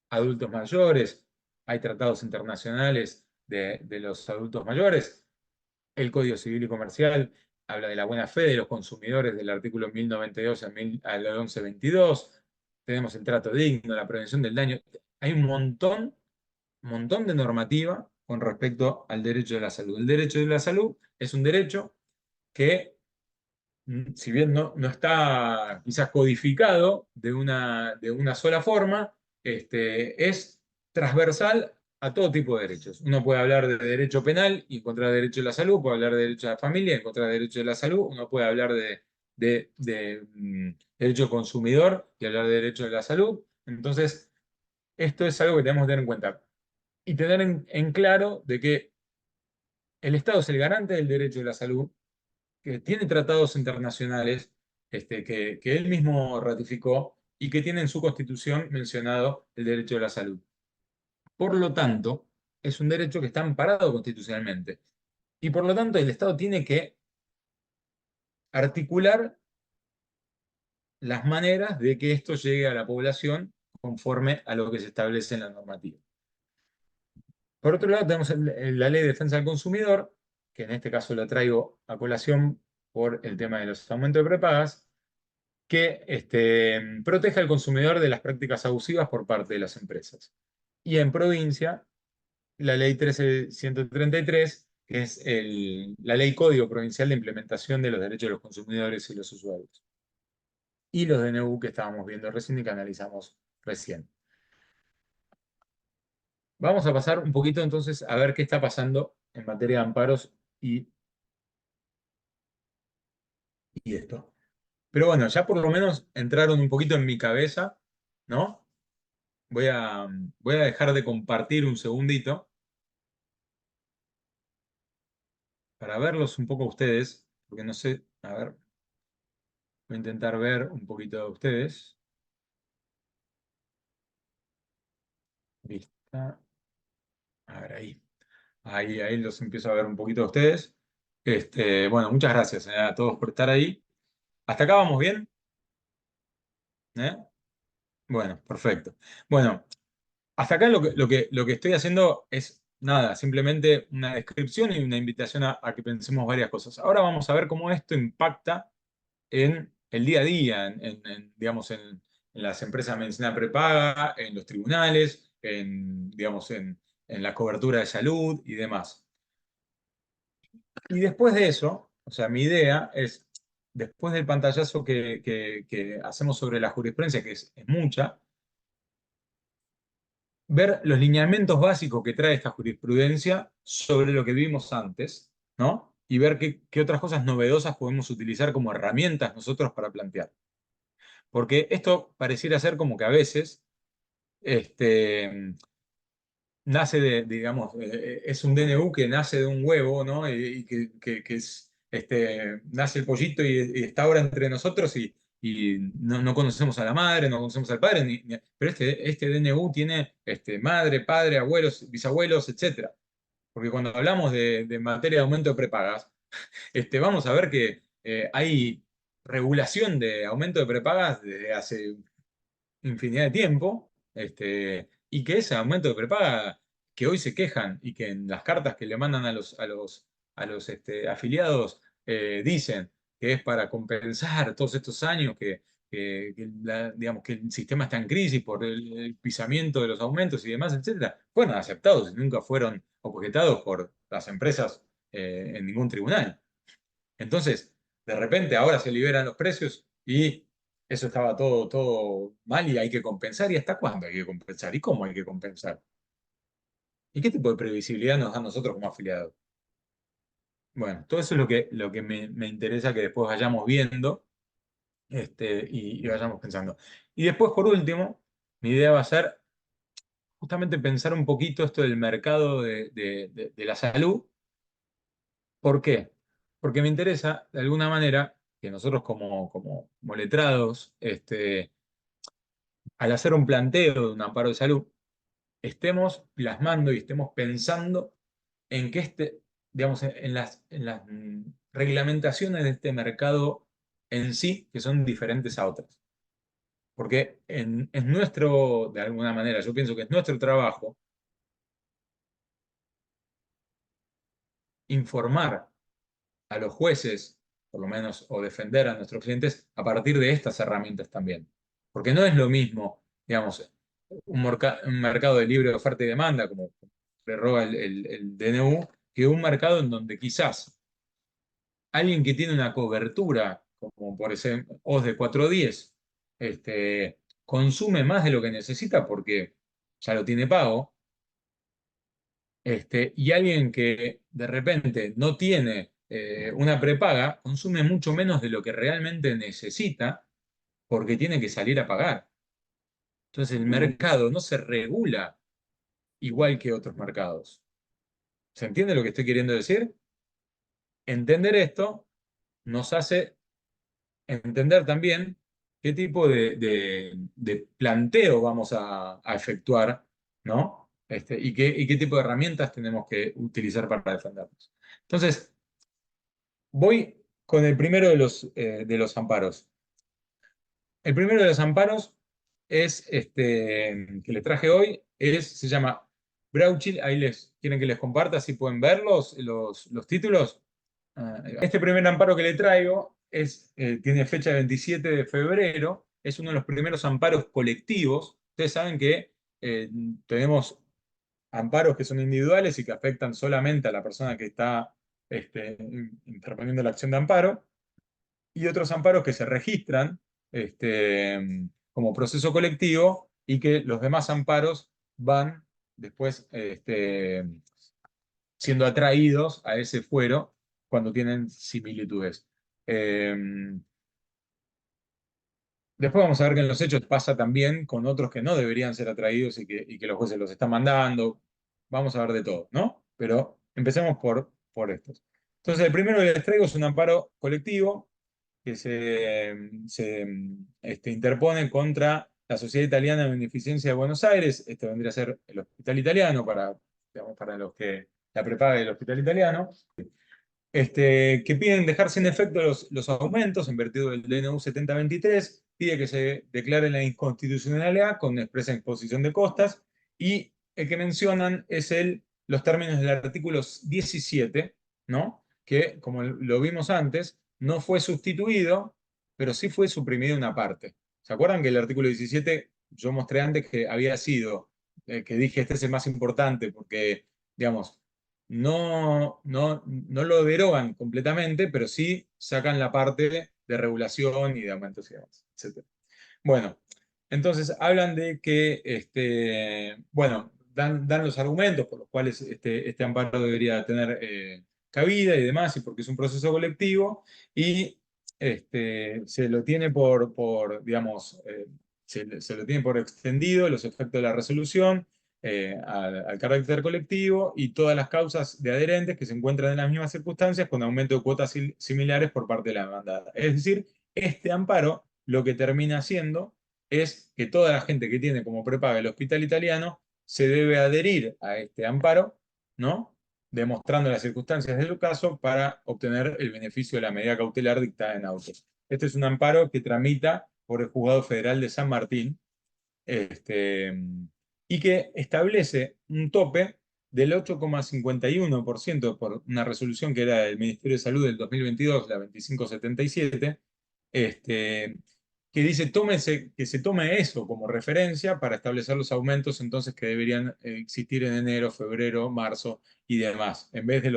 adultos mayores, hay tratados internacionales de los adultos mayores, el Código Civil y Comercial habla de la buena fe de los consumidores del artículo 1092 al 1122. Tenemos el trato digno, la prevención del daño. Hay un montón de normativa con respecto al derecho de la salud. El derecho de la salud es un derecho que, si bien no está quizás codificado de una sola forma, es transversal a todo tipo de derechos. Uno puede hablar de derecho penal y encontrar derecho de la salud, puede hablar de derecho a la familia y encontrar derecho de la salud, uno puede hablar de derecho consumidor y hablar de derecho de la salud. Entonces, esto es algo que tenemos que tener en cuenta. Y tener en claro de que el Estado es el garante del derecho de la salud, que tiene tratados internacionales que él mismo ratificó y que tiene en su constitución mencionado el derecho de la salud. Por lo tanto, es un derecho que está amparado constitucionalmente. Y por lo tanto, el Estado tiene que articular las maneras de que esto llegue a la población conforme a lo que se establece en la normativa. Por otro lado, tenemos la Ley de Defensa del Consumidor, que en este caso la traigo a colación por el tema de los aumentos de prepagas, que protege al consumidor de las prácticas abusivas por parte de las empresas. Y en provincia, la Ley 13133, que es la Ley Código Provincial de Implementación de los Derechos de los Consumidores y los Usuarios. Y los DNU que estábamos viendo recién y que analizamos recién. Vamos a pasar un poquito entonces a ver qué está pasando en materia de amparos y esto. Pero bueno, ya por lo menos entraron un poquito en mi cabeza, ¿no? Voy a, voy a dejar de compartir un segundito para verlos un poco a ustedes, porque no sé, a ver, voy a intentar ver un poquito de ustedes. Lista. A ver, ahí. Ahí los empiezo a ver un poquito de ustedes. Bueno, muchas gracias, a todos por estar ahí. ¿Hasta acá vamos bien? ¿Eh? Bueno, perfecto. Bueno, hasta acá lo que estoy haciendo es nada, simplemente una descripción y una invitación a que pensemos varias cosas. Ahora vamos a ver cómo esto impacta en el día a día, digamos, en las empresas de medicina prepaga, en los tribunales, digamos, en la cobertura de salud y demás. Y después de eso, o sea, mi idea es, después del pantallazo que hacemos sobre la jurisprudencia, que es mucha, ver los lineamientos básicos que trae esta jurisprudencia sobre lo que vimos antes, ¿no? Y ver qué otras cosas novedosas podemos utilizar como herramientas nosotros para plantear. Porque esto pareciera ser como que a veces este, nace digamos, es un DNU que nace de un huevo, ¿no? Y que nace el pollito y está ahora entre nosotros y no conocemos a la madre, no conocemos al padre, pero este DNU tiene madre, padre, abuelos, bisabuelos, etcétera. Porque cuando hablamos de materia de aumento de prepagas, vamos a ver que hay regulación de aumento de prepagas desde hace infinidad de tiempo, y que ese aumento de prepaga que hoy se quejan y que en las cartas que le mandan a los afiliados dicen que es para compensar todos estos años digamos, que el sistema está en crisis por el pisamiento de los aumentos y demás, etcétera, fueron aceptados y nunca fueron objetados por las empresas en ningún tribunal. Entonces, de repente ahora se liberan los precios y eso estaba todo mal y hay que compensar. ¿Y hasta cuándo hay que compensar? ¿Y cómo hay que compensar? ¿Y qué tipo de previsibilidad nos da a nosotros como afiliados? Bueno, todo eso es lo que me interesa que después vayamos viendo y vayamos pensando. Y después, por último, mi idea va a ser justamente pensar un poquito esto del mercado de la salud. ¿Por qué? Porque me interesa, de alguna manera, que nosotros como letrados, al hacer un planteo de un amparo de salud, estemos plasmando y estemos pensando en que digamos, en las reglamentaciones de este mercado en sí, que son diferentes a otras. Porque es nuestro, de alguna manera, yo pienso que es nuestro trabajo informar a los jueces, por lo menos, o defender a nuestros clientes a partir de estas herramientas también. Porque no es lo mismo, digamos, un mercado de libre oferta y demanda, como prerroga el DNU, que un mercado en donde quizás alguien que tiene una cobertura, como por ejemplo OS de 410, consume más de lo que necesita porque ya lo tiene pago, y alguien que de repente no tiene una prepaga, consume mucho menos de lo que realmente necesita porque tiene que salir a pagar. Entonces el mercado no se regula igual que otros mercados. ¿Se entiende lo que estoy queriendo decir? Entender esto nos hace entender también qué tipo de planteo vamos a efectuar, ¿no? Y qué tipo de herramientas tenemos que utilizar para defendernos. Entonces, voy con el primero de los amparos. El primero de los amparos es que les traje hoy, se llama Brauchil. Ahí quieren que les comparta, si pueden ver los títulos. Este primer amparo que le traigo tiene fecha de 27 de febrero, es uno de los primeros amparos colectivos. Ustedes saben que tenemos amparos que son individuales y que afectan solamente a la persona que está interponiendo la acción de amparo, y otros amparos que se registran como proceso colectivo y que los demás amparos van después siendo atraídos a ese fuero cuando tienen similitudes. Eh, Después vamos a ver que en los hechos pasa también con otros que no deberían ser atraídos y que los jueces los están mandando. Vamos a ver de todo, ¿no? Pero empecemos por estos. Entonces, el primero que les traigo es un amparo colectivo que se interpone contra la Sociedad Italiana de Beneficencia de Buenos Aires. Este vendría a ser el Hospital Italiano digamos, para los que la prepaga del Hospital Italiano, que piden dejar sin efecto los aumentos en virtud del DNU 7023, pide que se declare la inconstitucionalidad con expresa exposición de costas, y el que mencionan es los términos del artículo 17, ¿no? Que, como lo vimos antes, no fue sustituido, pero sí fue suprimida una parte. ¿Se acuerdan que el artículo 17, yo mostré antes que había sido, que dije este es el más importante porque, digamos, no lo derogan completamente, pero sí sacan la parte de regulación y de aumentos y demás, etcétera. Bueno, entonces hablan de que, bueno, dan los argumentos por los cuales este amparo debería tener cabida y demás, y porque es un proceso colectivo, y se lo tiene digamos, se lo tiene por extendido los efectos de la resolución al carácter colectivo y todas las causas de adherentes que se encuentran en las mismas circunstancias con aumento de cuotas similares por parte de la demandada. Es decir, este amparo lo que termina haciendo es que toda la gente que tiene como prepaga el Hospital Italiano se debe adherir a este amparo, ¿no? Demostrando las circunstancias del caso para obtener el beneficio de la medida cautelar dictada en autos. Este es un amparo que tramita por el Juzgado Federal de San Martín, este, y que establece un tope del 8,51% por una resolución que era del Ministerio de Salud del 2022, la 2577, que dice que se tome eso como referencia para establecer los aumentos entonces que deberían existir en enero, febrero, marzo y demás, en vez de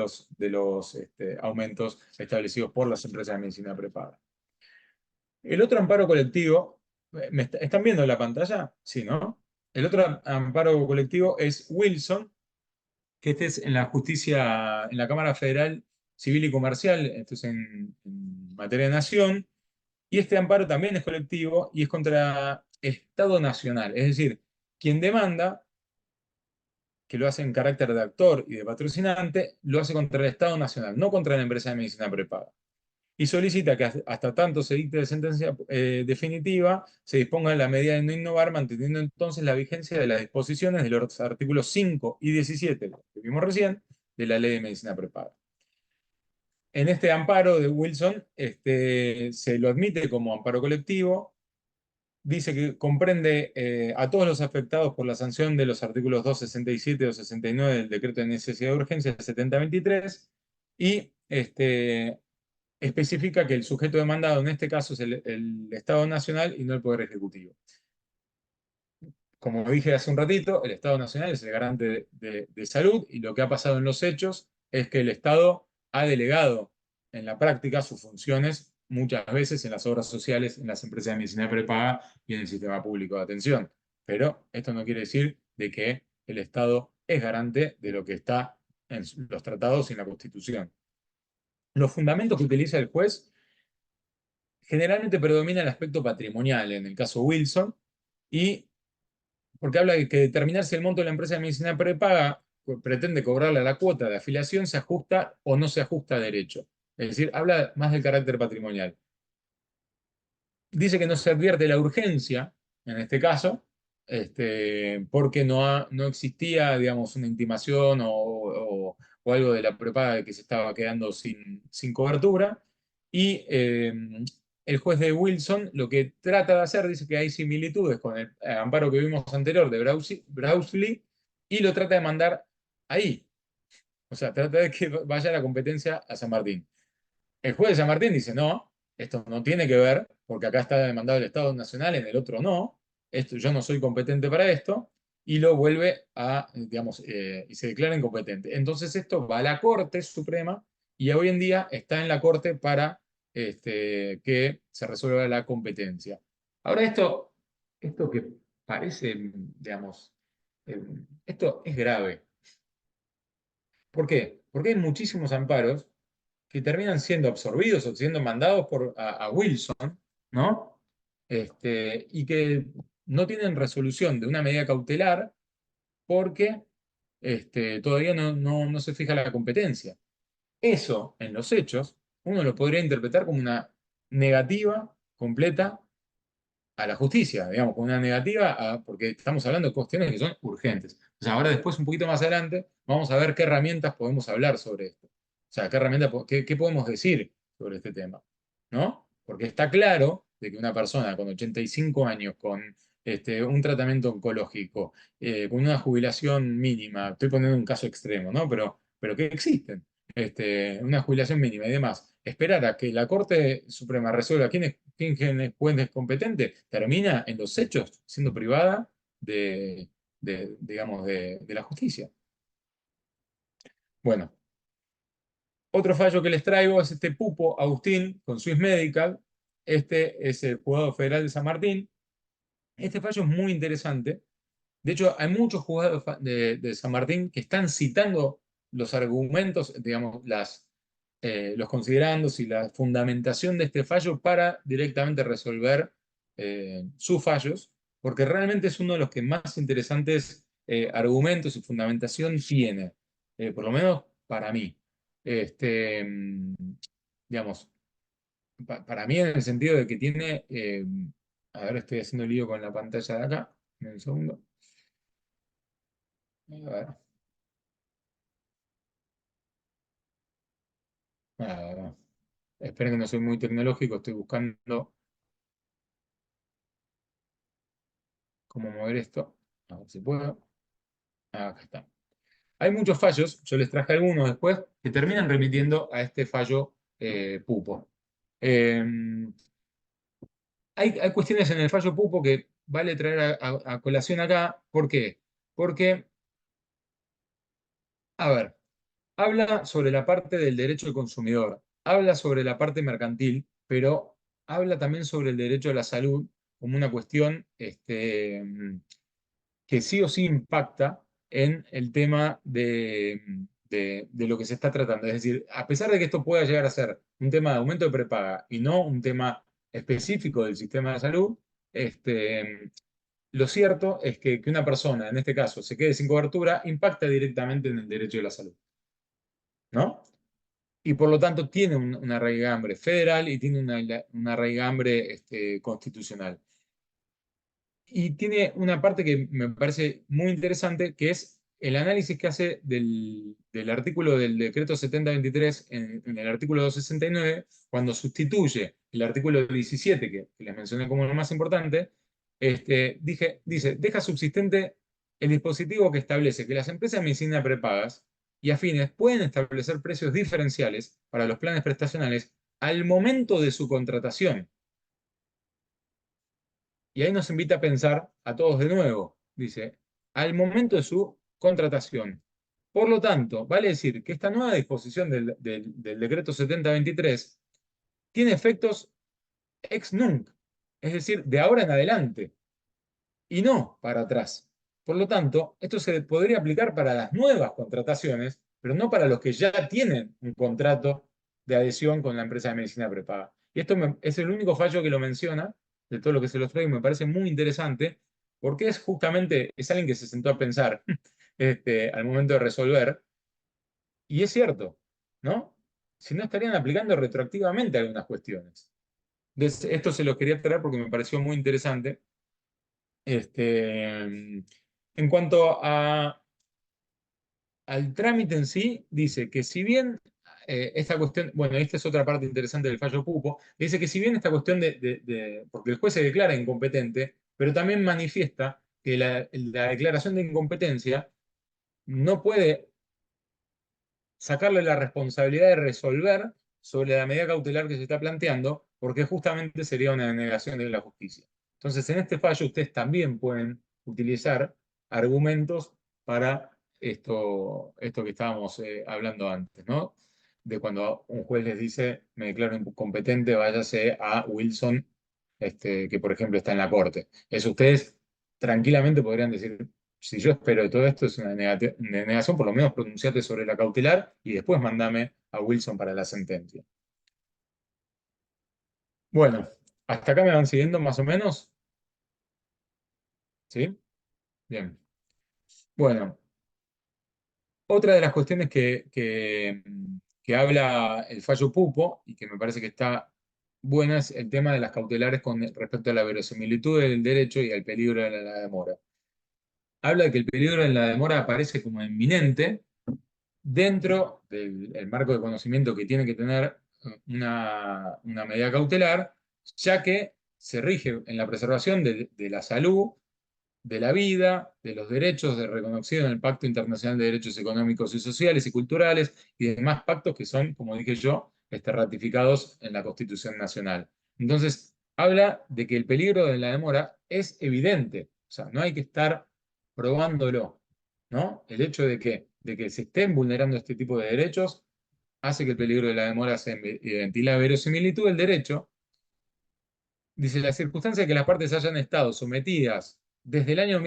los aumentos establecidos por las empresas de medicina prepaga. El otro amparo colectivo, ¿están viendo la pantalla? Sí, ¿no? El otro amparo colectivo es Wilson, que este es en la justicia, en la Cámara Federal Civil y Comercial, esto es en materia de nación, y este amparo también es colectivo y es contra Estado Nacional, es decir, quien demanda, que lo hace en carácter de actor y de patrocinante, lo hace contra el Estado Nacional, no contra la empresa de medicina prepaga, y solicita que hasta tanto se dicte de sentencia definitiva, se disponga la medida de no innovar, manteniendo entonces la vigencia de las disposiciones de los artículos 5 y 17, que vimos recién, de la Ley de Medicina Prepaga. En este amparo de Wilson se lo admite como amparo colectivo, dice que comprende a todos los afectados por la sanción de los artículos 267 y 269 del decreto de necesidad de urgencia 7023, y especifica que el sujeto demandado en este caso es el Estado Nacional y no el Poder Ejecutivo. Como dije hace un ratito, el Estado Nacional es el garante de salud, y lo que ha pasado en los hechos es que el Estado ha delegado en la práctica sus funciones muchas veces en las obras sociales, en las empresas de medicina prepaga y en el sistema público de atención. Pero esto no quiere decir de que el Estado es garante de lo que está en los tratados y en la Constitución. Los fundamentos que utiliza el juez generalmente predomina el aspecto patrimonial en el caso Wilson, y porque habla de que determinar si el monto de la empresa de medicina prepaga pretende cobrarle la cuota de afiliación se ajusta o no se ajusta a derecho. Es decir, habla más del carácter patrimonial. dice que no se advierte la urgencia, en este caso, porque no existía, digamos, una intimación o algo de la prepaga que se estaba quedando sin cobertura. Y el juez de Wilson lo que trata de hacer, dice que hay similitudes con el amparo que vimos anterior de Brausley y lo trata de mandar ahí. O sea, trata de que vaya la competencia a San Martín. El juez de San Martín dice, no, esto no tiene que ver, porque acá está demandado el Estado Nacional, en el otro no, yo no soy competente para esto, y lo vuelve a, digamos, y se declara incompetente. Entonces esto va a la Corte Suprema y hoy en día está en la Corte para que se resuelva la competencia. Ahora esto que parece, digamos, eh, esto es grave. ¿Por qué? Porque hay muchísimos amparos que terminan siendo absorbidos o siendo mandados a Wilson, ¿no? Y que no tienen resolución de una medida cautelar porque todavía no se fija la competencia. Eso, en los hechos, uno lo podría interpretar como una negativa completa a la justicia, digamos, con una negativa, porque estamos hablando de cuestiones que son urgentes. O sea, ahora después, un poquito más adelante, vamos a ver qué herramientas podemos hablar sobre esto. O sea, qué herramientas, qué podemos decir sobre este tema, ¿no? Porque está claro de que una persona con 85 años, con un tratamiento oncológico, con una jubilación mínima, estoy poniendo un caso extremo, ¿no? Pero que existen, una jubilación mínima y demás, esperar a que la Corte Suprema resuelva quién es juez competente, termina en los hechos siendo privada digamos, de la justicia. Bueno, otro fallo que les traigo es este Pupo Agustín con Swiss Medical. Este es el juzgado federal de San Martín. Este fallo es muy interesante. De hecho, hay muchos juzgados de San Martín que están citando los argumentos, digamos, los considerandos y la fundamentación de este fallo para directamente resolver sus fallos, porque realmente es uno de los que más interesantes argumentos y fundamentación tiene, por lo menos para mí. Este, mm, digamos, para mí en el sentido de que tiene, a ver, estoy haciendo lío con la pantalla de acá, un segundo. A ver. Ah, esperen que no soy muy tecnológico, estoy buscando cómo mover esto. A ver si puedo. Acá está. Hay muchos fallos, yo les traje algunos después, que terminan remitiendo a este fallo Pupo. Eh, hay cuestiones en el fallo Pupo que vale traer a colación acá. ¿Por qué? Porque, a ver, habla sobre la parte del derecho del consumidor, habla sobre la parte mercantil, pero habla también sobre el derecho a la salud como una cuestión que sí o sí impacta en el tema de lo que se está tratando. Es decir, a pesar de que esto pueda llegar a ser un tema de aumento de prepaga y no un tema específico del sistema de salud, lo cierto es que una persona, en este caso, se quede sin cobertura, impacta directamente en el derecho de la salud, ¿no? Y por lo tanto tiene una raigambre federal y tiene una raigambre constitucional. Y tiene una parte que me parece muy interesante, que es el análisis que hace del artículo del decreto 7023 en el artículo 269, cuando sustituye el artículo 17, que les mencioné como lo más importante, dice, deja subsistente el dispositivo que establece que las empresas de medicina prepagas y afines pueden establecer precios diferenciales para los planes prestacionales al momento de su contratación. Y ahí nos invita a pensar a todos de nuevo. Dice, al momento de su contratación. Por lo tanto, vale decir que esta nueva disposición del decreto 7023 tiene efectos ex nunc, es decir, de ahora en adelante, y no para atrás. Por lo tanto, esto se podría aplicar para las nuevas contrataciones, pero no para los que ya tienen un contrato de adhesión con la empresa de medicina prepaga. Y esto es el único fallo que lo menciona de todo lo que se los traigo y me parece muy interesante, porque es alguien que se sentó a pensar al momento de resolver, y es cierto, ¿no? Si no estarían aplicando retroactivamente algunas cuestiones. Esto se lo quería traer porque me pareció muy interesante. En cuanto al trámite en sí, dice que si bien esta cuestión, bueno, esta es otra parte interesante del fallo Pupo, dice que si bien esta cuestión porque el juez se declara incompetente, pero también manifiesta que la declaración de incompetencia no puede sacarle la responsabilidad de resolver sobre la medida cautelar que se está planteando, porque justamente sería una denegación de la justicia. Entonces, en este fallo ustedes también pueden utilizar argumentos para esto que estábamos hablando antes, ¿no? De cuando un juez les dice, me declaro incompetente, váyase a Wilson, que por ejemplo está en la corte. Eso ustedes tranquilamente podrían decir, si yo espero de todo esto es una denegación, por lo menos pronunciate sobre la cautelar y después mandame a Wilson para la sentencia. Bueno, hasta acá me van siguiendo más o menos, ¿sí? Bien. Bueno, otra de las cuestiones que habla el fallo Pupo y que me parece que está buena es el tema de las cautelares con respecto a la verosimilitud del derecho y al peligro de la demora. Habla de que el peligro de la demora aparece como inminente dentro del marco de conocimiento que tiene que tener una medida cautelar, ya que se rige en la preservación de la salud, de la vida, de los derechos reconocidos en el Pacto Internacional de Derechos Económicos y Sociales y Culturales y demás pactos que son, como dije yo, ratificados en la Constitución Nacional. Entonces, habla de que el peligro de la demora es evidente, o sea, no hay que estar probándolo, ¿no? El hecho de que se estén vulnerando este tipo de derechos hace que el peligro de la demora sea evidente. Y la verosimilitud del derecho dice, la circunstancia de que las partes hayan estado sometidas desde el año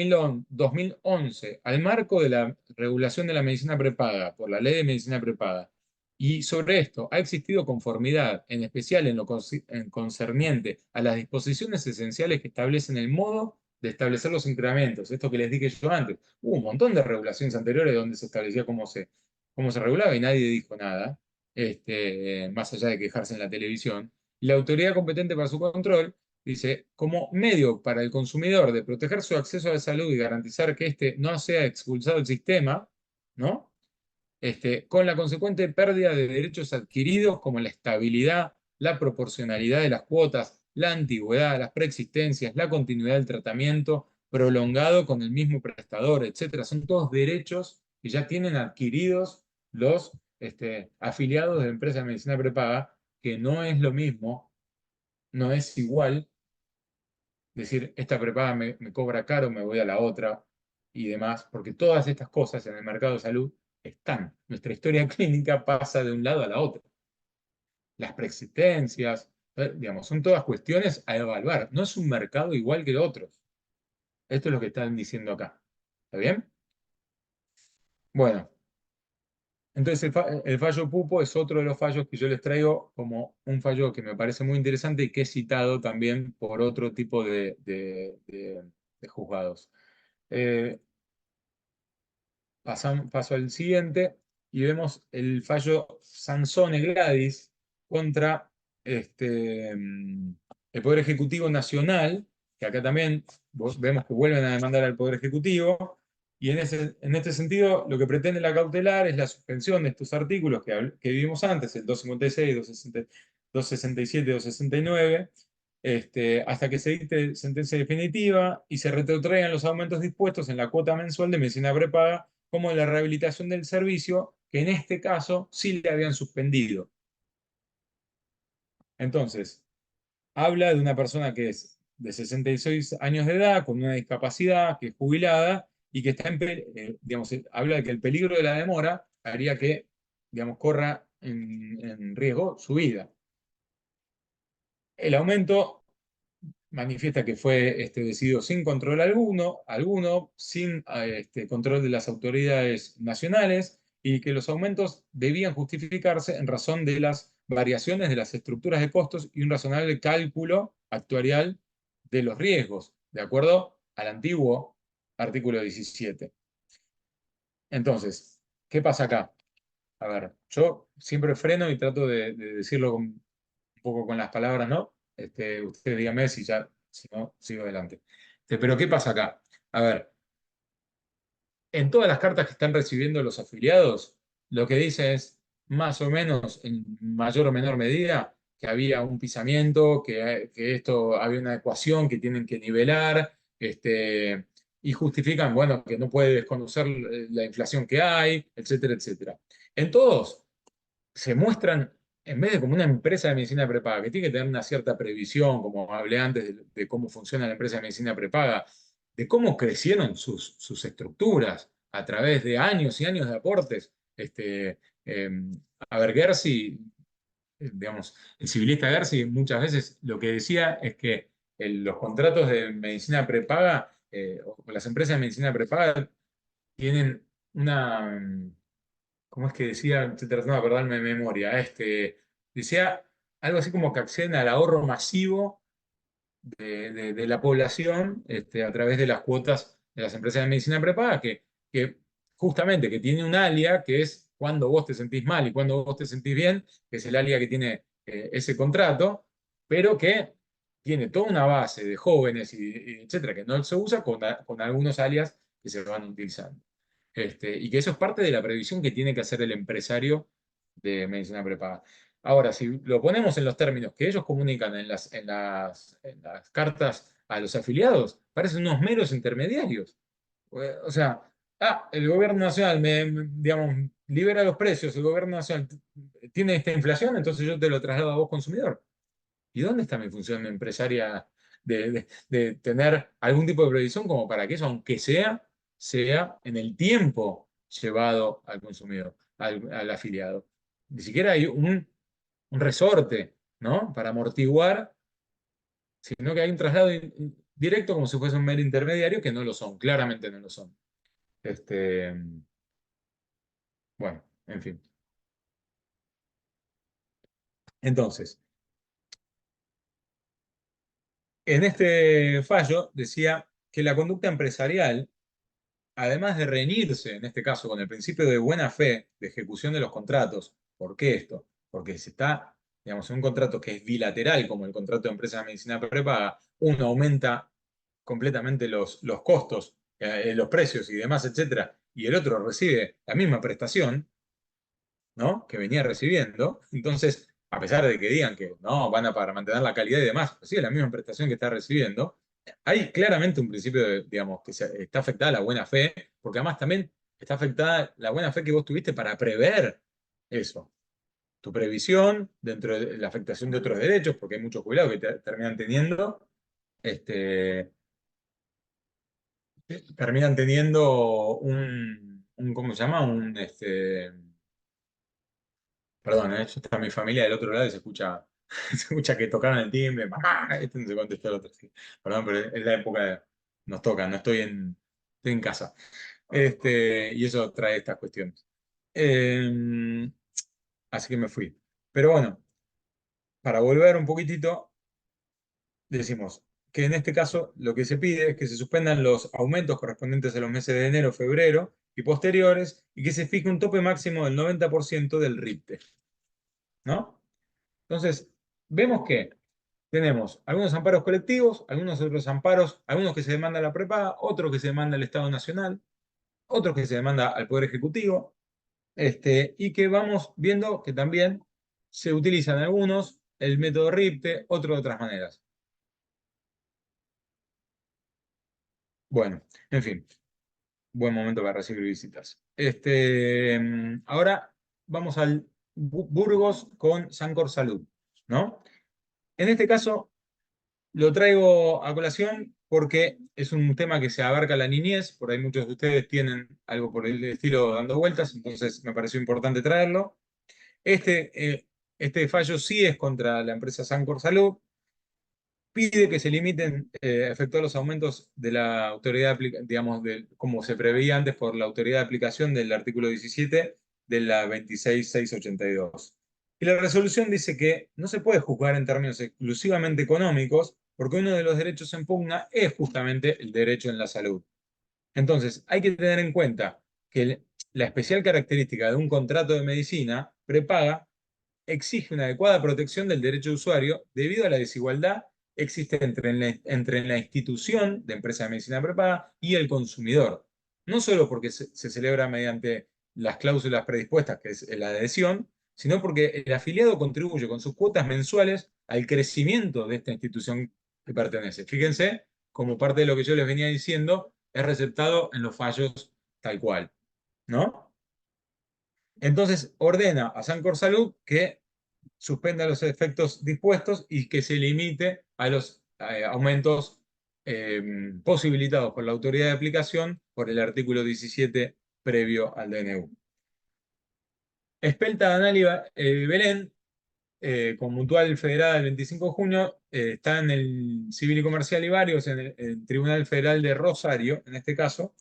2011 al marco de la regulación de la medicina prepaga por la Ley de Medicina Prepaga, y sobre esto ha existido conformidad, en especial en lo concerniente a las disposiciones esenciales que establecen el modo de establecer los incrementos, esto que les dije yo antes. Hubo un montón de regulaciones anteriores donde se establecía cómo se regulaba y nadie dijo nada, más allá de quejarse en la televisión. La autoridad competente para su control dice, como medio para el consumidor de proteger su acceso a la salud y garantizar que éste no sea expulsado del sistema, ¿no? Con la consecuente pérdida de derechos adquiridos como la estabilidad, la proporcionalidad de las cuotas, la antigüedad, las preexistencias, la continuidad del tratamiento prolongado con el mismo prestador, etcétera. Son todos derechos que ya tienen adquiridos los afiliados de la empresa de medicina prepaga, que no es lo mismo, no es igual decir, esta prepaga me cobra caro, me voy a la otra y demás, porque todas estas cosas en el mercado de salud están. Nuestra historia clínica pasa de un lado a la otra. Las preexistencias, digamos, son todas cuestiones a evaluar. No es un mercado igual que otros. Esto es lo que están diciendo acá. ¿Está bien? Bueno, entonces el fallo Pupo es otro de los fallos que yo les traigo como un fallo que me parece muy interesante y que he citado también por otro tipo de juzgados. Eh, paso al siguiente y vemos el fallo Sansone Gladys contra el Poder Ejecutivo Nacional, que acá también vemos que vuelven a demandar al Poder Ejecutivo, y en este sentido lo que pretende la cautelar es la suspensión de estos artículos que vimos antes, el 256, 267 y 269, hasta que se dicte sentencia definitiva y se retrotraigan los aumentos dispuestos en la cuota mensual de medicina prepaga como de la rehabilitación del servicio, que en este caso sí le habían suspendido. Entonces, habla de una persona que es de 66 años de edad, con una discapacidad, que es jubilada y que está digamos, habla de que el peligro de la demora haría que, digamos, corra en riesgo su vida. El aumento manifiesta que fue decidido sin control alguno sin control de las autoridades nacionales y que los aumentos debían justificarse en razón de las variaciones de las estructuras de costos y un razonable cálculo actuarial de los riesgos, de acuerdo al antiguo artículo 17. Entonces, ¿qué pasa acá? A ver, yo siempre freno y trato de decirlo un poco con las palabras, ¿no? Usted dígame si ya, si no, sigo adelante. Pero ¿qué pasa acá? A ver, en todas las cartas que están recibiendo los afiliados, lo que dice es, más o menos, en mayor o menor medida, que había un pisamiento, que esto había una ecuación que tienen que nivelar, y justifican, bueno, que no puede desconocer la inflación que hay, etcétera, etcétera. En todos se muestran, en vez de como una empresa de medicina prepaga, que tiene que tener una cierta previsión, como hablé antes de cómo funciona la empresa de medicina prepaga, de cómo crecieron sus estructuras a través de años y años de aportes. Eh, a ver, Gersi, digamos, el civilista Gersi muchas veces lo que decía es que los contratos de medicina prepaga o las empresas de medicina prepaga tienen una, ¿cómo es que decía? Estoy tratando de acordarme de memoria. Decía algo así como que acceden al ahorro masivo de la población a través de las cuotas de las empresas de medicina prepaga, que justamente que tiene un alia que es cuando vos te sentís mal y cuando vos te sentís bien, que es el alia que tiene ese contrato, pero que tiene toda una base de jóvenes y etcétera, que no se usa con algunos alias que se van utilizando. Y que eso es parte de la previsión que tiene que hacer el empresario de medicina prepaga. Ahora, si lo ponemos en los términos que ellos comunican en las cartas a los afiliados, parecen unos meros intermediarios. O sea, el gobierno nacional digamos, libera los precios, el gobierno nacional tiene esta inflación, entonces yo te lo traslado a vos, consumidor. ¿Y dónde está mi función empresaria de tener algún tipo de previsión como para que eso, aunque sea en el tiempo llevado al consumidor, al afiliado? Ni siquiera hay un resorte, ¿no? Para amortiguar, sino que hay un traslado directo como si fuese un mero intermediario, que no lo son, claramente no lo son. Este, bueno, en fin. Entonces, en este fallo decía que la conducta empresarial, además de reñirse, en este caso, con el principio de buena fe de ejecución de los contratos, ¿por qué esto? Porque se está, digamos, en un contrato que es bilateral, como el contrato de empresa de medicina prepaga, uno aumenta completamente los costos, los precios y demás, etcétera, y el otro recibe la misma prestación, ¿no? Que venía recibiendo. Entonces, a pesar de que digan que no, van a para mantener la calidad y demás, recibe la misma prestación que está recibiendo, hay claramente un principio, digamos, que está afectada la buena fe, porque además también está afectada la buena fe que vos tuviste para prever eso. Tu previsión dentro de la afectación de otros derechos, porque hay muchos jubilados que este, terminan teniendo ¿cómo se llama? Perdón, está mi familia del otro lado y se escucha, se escucha que tocaron el timbre, mamá, este no se contestó el otro. Sí. Perdón, pero es la época nos toca, no estoy en casa. Y eso trae estas cuestiones. Eh, Así que me fui. Pero bueno, para volver un poquitito, decimos que en este caso lo que se pide es que se suspendan los aumentos correspondientes a los meses de enero, febrero y posteriores y que se fije un tope máximo del 90% del RIPTE, ¿no? Entonces, vemos que tenemos algunos amparos colectivos, algunos otros amparos, algunos que se demanda a la prepaga, otros que se demanda al Estado Nacional, otros que se demanda al Poder Ejecutivo, y que vamos viendo que también se utilizan algunos el método RIPTE, otros de otras maneras. Bueno, en fin, buen momento para recibir visitas. Ahora vamos al Burgos con Sancor Salud, ¿no? En este caso, lo traigo a colación porque es un tema que se abarca la niñez, por ahí muchos de ustedes tienen algo por el estilo dando vueltas, entonces me pareció importante traerlo. Este fallo sí es contra la empresa Sancor Salud, pide que se limiten a efectuar los aumentos de la autoridad, digamos, como se preveía antes por la autoridad de aplicación del artículo 17 de la 26682. Y la resolución dice que no se puede juzgar en términos exclusivamente económicos, porque uno de los derechos en pugna es justamente el derecho en la salud. Entonces, hay que tener en cuenta que la especial característica de un contrato de medicina prepaga exige una adecuada protección del derecho de usuario debido a la desigualdad existe entre la institución de empresa de medicina prepaga y el consumidor. No solo porque se celebra mediante las cláusulas predispuestas, que es la adhesión, sino porque el afiliado contribuye con sus cuotas mensuales al crecimiento de esta institución que pertenece. Fíjense, como parte de lo que yo les venía diciendo, es receptado en los fallos tal cual, ¿no? Entonces ordena a Sancor Salud que suspenda los efectos dispuestos y que se limite a los aumentos posibilitados por la autoridad de aplicación por el artículo 17 previo al DNU. Espelta Análiba Belén, con mutual federada el 25 de junio, está en el Civil y Comercial y varios, en el Tribunal Federal de Rosario, en este caso,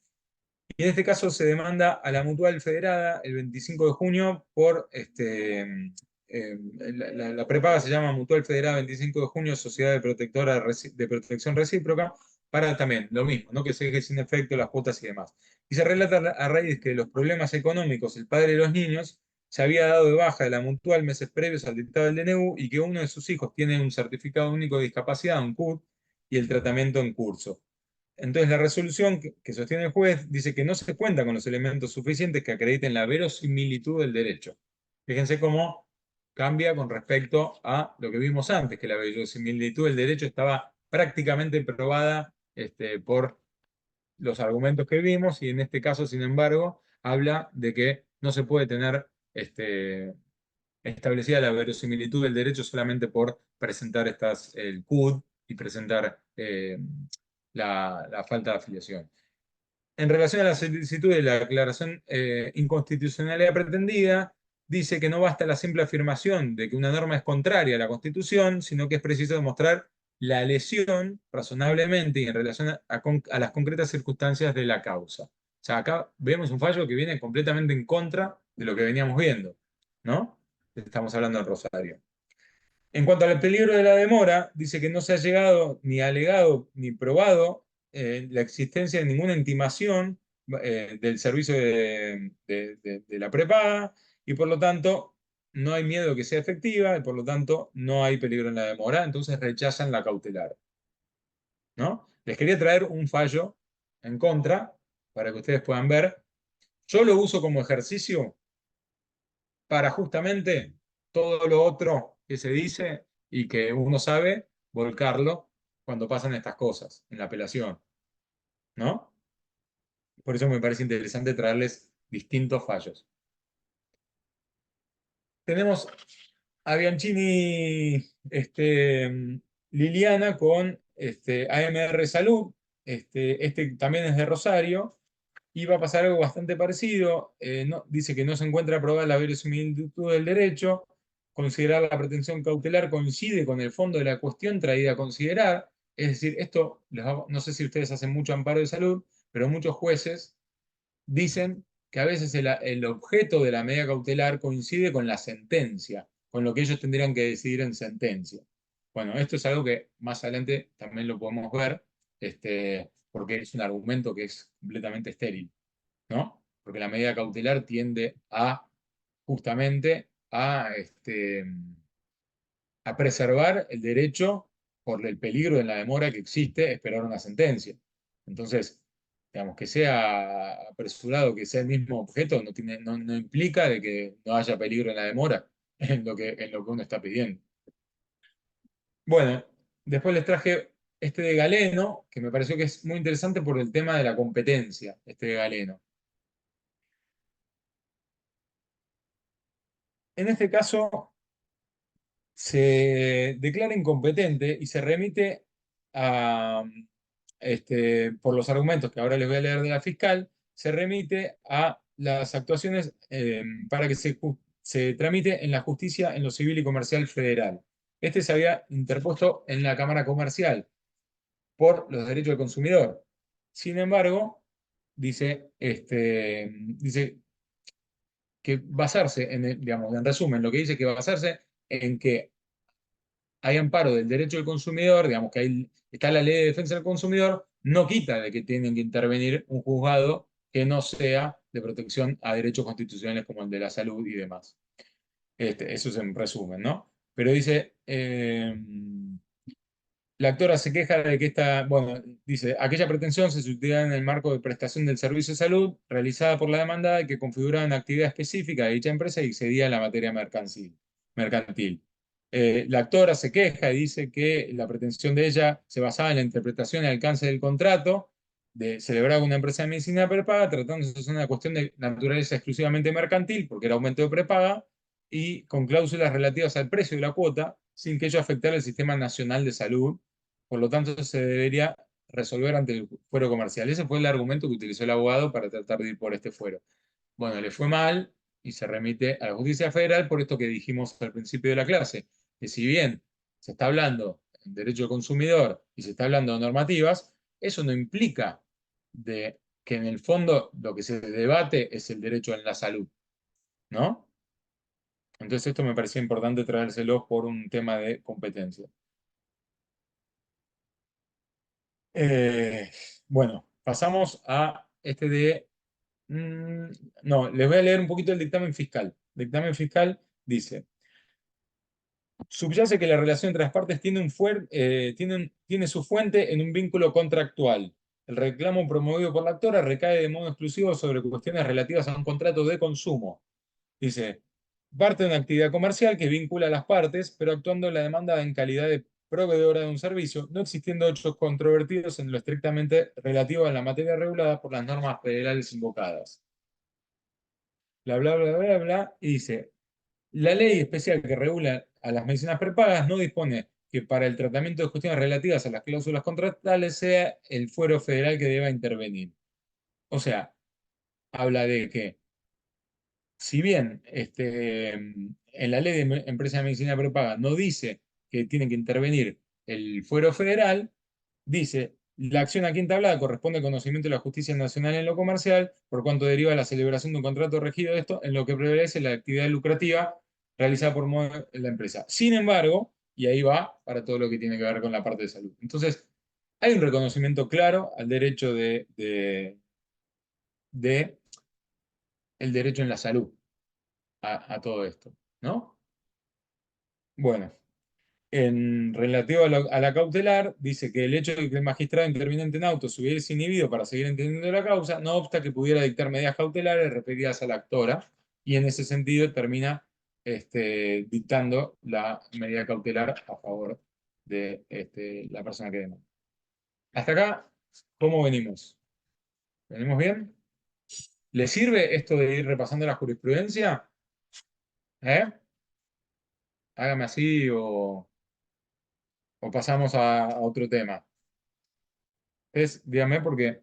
y en este caso se demanda a la Mutual Federada el 25 de junio por la prepaga se llama Mutual Federada 25 de junio, Sociedad de Protectora de Protección Recíproca, para también lo mismo, ¿no? Que se deje sin efecto las cuotas y demás. Y se relata a raíz que los problemas económicos, el padre de los niños se había dado de baja de la Mutual meses previos al dictado del DNU y que uno de sus hijos tiene un certificado único de discapacidad, un CUD, y el tratamiento en curso. Entonces, la resolución que sostiene el juez dice que no se cuenta con los elementos suficientes que acrediten la verosimilitud del derecho. Fíjense cómo cambia con respecto a lo que vimos antes, que la verosimilitud del derecho estaba prácticamente probada por los argumentos que vimos, y en este caso, sin embargo, habla de que no se puede tener establecida la verosimilitud del derecho solamente por presentar el CUD y presentar la falta de afiliación. En relación a la solicitud de la declaración inconstitucionalidad pretendida, dice que no basta la simple afirmación de que una norma es contraria a la Constitución, sino que es preciso demostrar la lesión razonablemente y en relación a las concretas circunstancias de la causa. O sea, acá vemos un fallo que viene completamente en contra de lo que veníamos viendo, ¿no? Estamos hablando del Rosario. En cuanto al peligro de la demora, dice que no se ha llegado ni alegado ni probado la existencia de ninguna intimación del servicio de la prepaga y por lo tanto no hay miedo que sea efectiva y por lo tanto no hay peligro en la demora, entonces rechazan la cautelar, ¿no? Les quería traer un fallo en contra para que ustedes puedan ver. Yo lo uso como ejercicio para justamente todo lo otro que se dice y que uno sabe, volcarlo cuando pasan estas cosas en la apelación, ¿no? Por eso me parece interesante traerles distintos fallos. Tenemos a Bianchini Liliana con AMR Salud, también es de Rosario, y va a pasar algo bastante parecido. Dice que no se encuentra aprobada la verosimilitud del derecho, considerar la pretensión cautelar coincide con el fondo de la cuestión traída a considerar. Es decir, esto, no sé si ustedes hacen mucho amparo de salud, pero muchos jueces dicen que a veces el objeto de la medida cautelar coincide con la sentencia, con lo que ellos tendrían que decidir en sentencia. Bueno, esto es algo que más adelante también lo podemos ver, porque es un argumento que es completamente estéril, ¿no? Porque la medida cautelar tiende a justamente a preservar el derecho por el peligro de la demora que existe esperar una sentencia. Entonces, digamos, que sea apresurado, que sea el mismo objeto, no implica de que no haya peligro en la demora en lo que uno está pidiendo. Bueno, después les traje este de Galeno, que me pareció que es muy interesante por el tema de la competencia, este de Galeno. En este caso, se declara incompetente y se remite a, por los argumentos que ahora les voy a leer de la fiscal, se remite a las actuaciones para que se tramite en la justicia en lo civil y comercial federal. Este se había interpuesto en la Cámara Comercial por los derechos del consumidor. Sin embargo, dice que basarse digamos, en resumen, lo que dice que basarse en que hay amparo del derecho del consumidor, digamos que está la ley de defensa del consumidor, no quita de que tienen que intervenir un juzgado que no sea de protección a derechos constitucionales como el de la salud y demás. Eso es en resumen, ¿no? Pero dice, la actora se queja de que bueno, dice, aquella pretensión se suscita en el marco de prestación del servicio de salud realizada por la demandada y que configuraba una actividad específica de dicha empresa y excedía la materia mercantil. La actora se queja y dice que la pretensión de ella se basaba en la interpretación y alcance del contrato de celebrar con una empresa de medicina prepaga, tratándose de una cuestión de naturaleza exclusivamente mercantil, porque era aumento de prepaga, y con cláusulas relativas al precio de la cuota, sin que ello afectara el sistema nacional de salud. Por lo tanto, se debería resolver ante el fuero comercial. Ese fue el argumento que utilizó el abogado para tratar de ir por este fuero. Bueno, le fue mal y se remite a la justicia federal por esto que dijimos al principio de la clase, que si bien se está hablando en derecho del consumidor y se está hablando de normativas, eso no implica de que en el fondo lo que se debate es el derecho en la salud, ¿no? Entonces esto me parecía importante traérselo por un tema de competencia. Eh, bueno, pasamos a este de... mm, no, les voy a leer un poquito el dictamen fiscal. El dictamen fiscal dice, subyace que la relación entre las partes tiene su fuente en un vínculo contractual. El reclamo promovido por la actora recae de modo exclusivo sobre cuestiones relativas a un contrato de consumo. Dice, parte de una actividad comercial que vincula a las partes, pero actuando en la demanda en calidad de proveedora de un servicio, no existiendo hechos controvertidos en lo estrictamente relativo a la materia regulada por las normas federales invocadas. Bla, bla, bla, bla, bla, y dice, la ley especial que regula a las medicinas prepagas no dispone que para el tratamiento de cuestiones relativas a las cláusulas contractuales sea el fuero federal que deba intervenir. O sea, habla de que si bien en la ley de empresa de medicina prepaga no dice que tiene que intervenir el fuero federal, dice, la acción aquí entablada corresponde al conocimiento de la justicia nacional en lo comercial, por cuanto deriva de la celebración de un contrato regido de esto, en lo que prevalece la actividad lucrativa realizada por la empresa. Sin embargo, y ahí va para todo lo que tiene que ver con la parte de salud. Entonces, hay un reconocimiento claro al derecho de el derecho en la salud a todo esto, ¿no? Bueno, en relativo a la cautelar, dice que el hecho de que el magistrado interviniente en auto se hubiese inhibido para seguir entendiendo la causa, no obsta que pudiera dictar medidas cautelares referidas a la actora, y en ese sentido termina dictando la medida cautelar a favor de la persona que demanda. Hasta acá, ¿cómo venimos? ¿Venimos bien? ¿Le sirve esto de ir repasando la jurisprudencia? ¿Eh? Hágame así o pasamos a otro tema. Dígame porque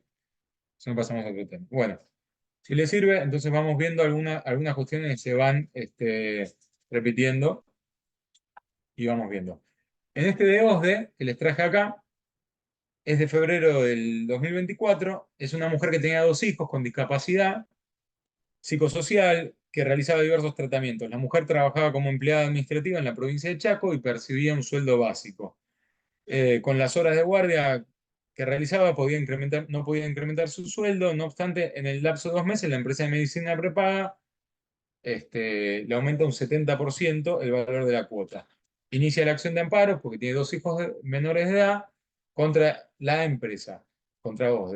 si no pasamos a otro tema. Bueno, si le sirve, entonces vamos viendo algunas cuestiones que se van repitiendo y vamos viendo. En este de OSDE, que les traje acá, es de febrero del 2024, es una mujer que tenía dos hijos con discapacidad psicosocial que realizaba diversos tratamientos. La mujer trabajaba como empleada administrativa en la provincia de Chaco y percibía un sueldo básico. Con las horas de guardia que realizaba no podía incrementar su sueldo, no obstante, en el lapso de 2 meses la empresa de medicina prepaga le aumenta un 70% el valor de la cuota. Inicia la acción de amparo porque tiene dos hijos menores de edad contra la empresa, contra vos.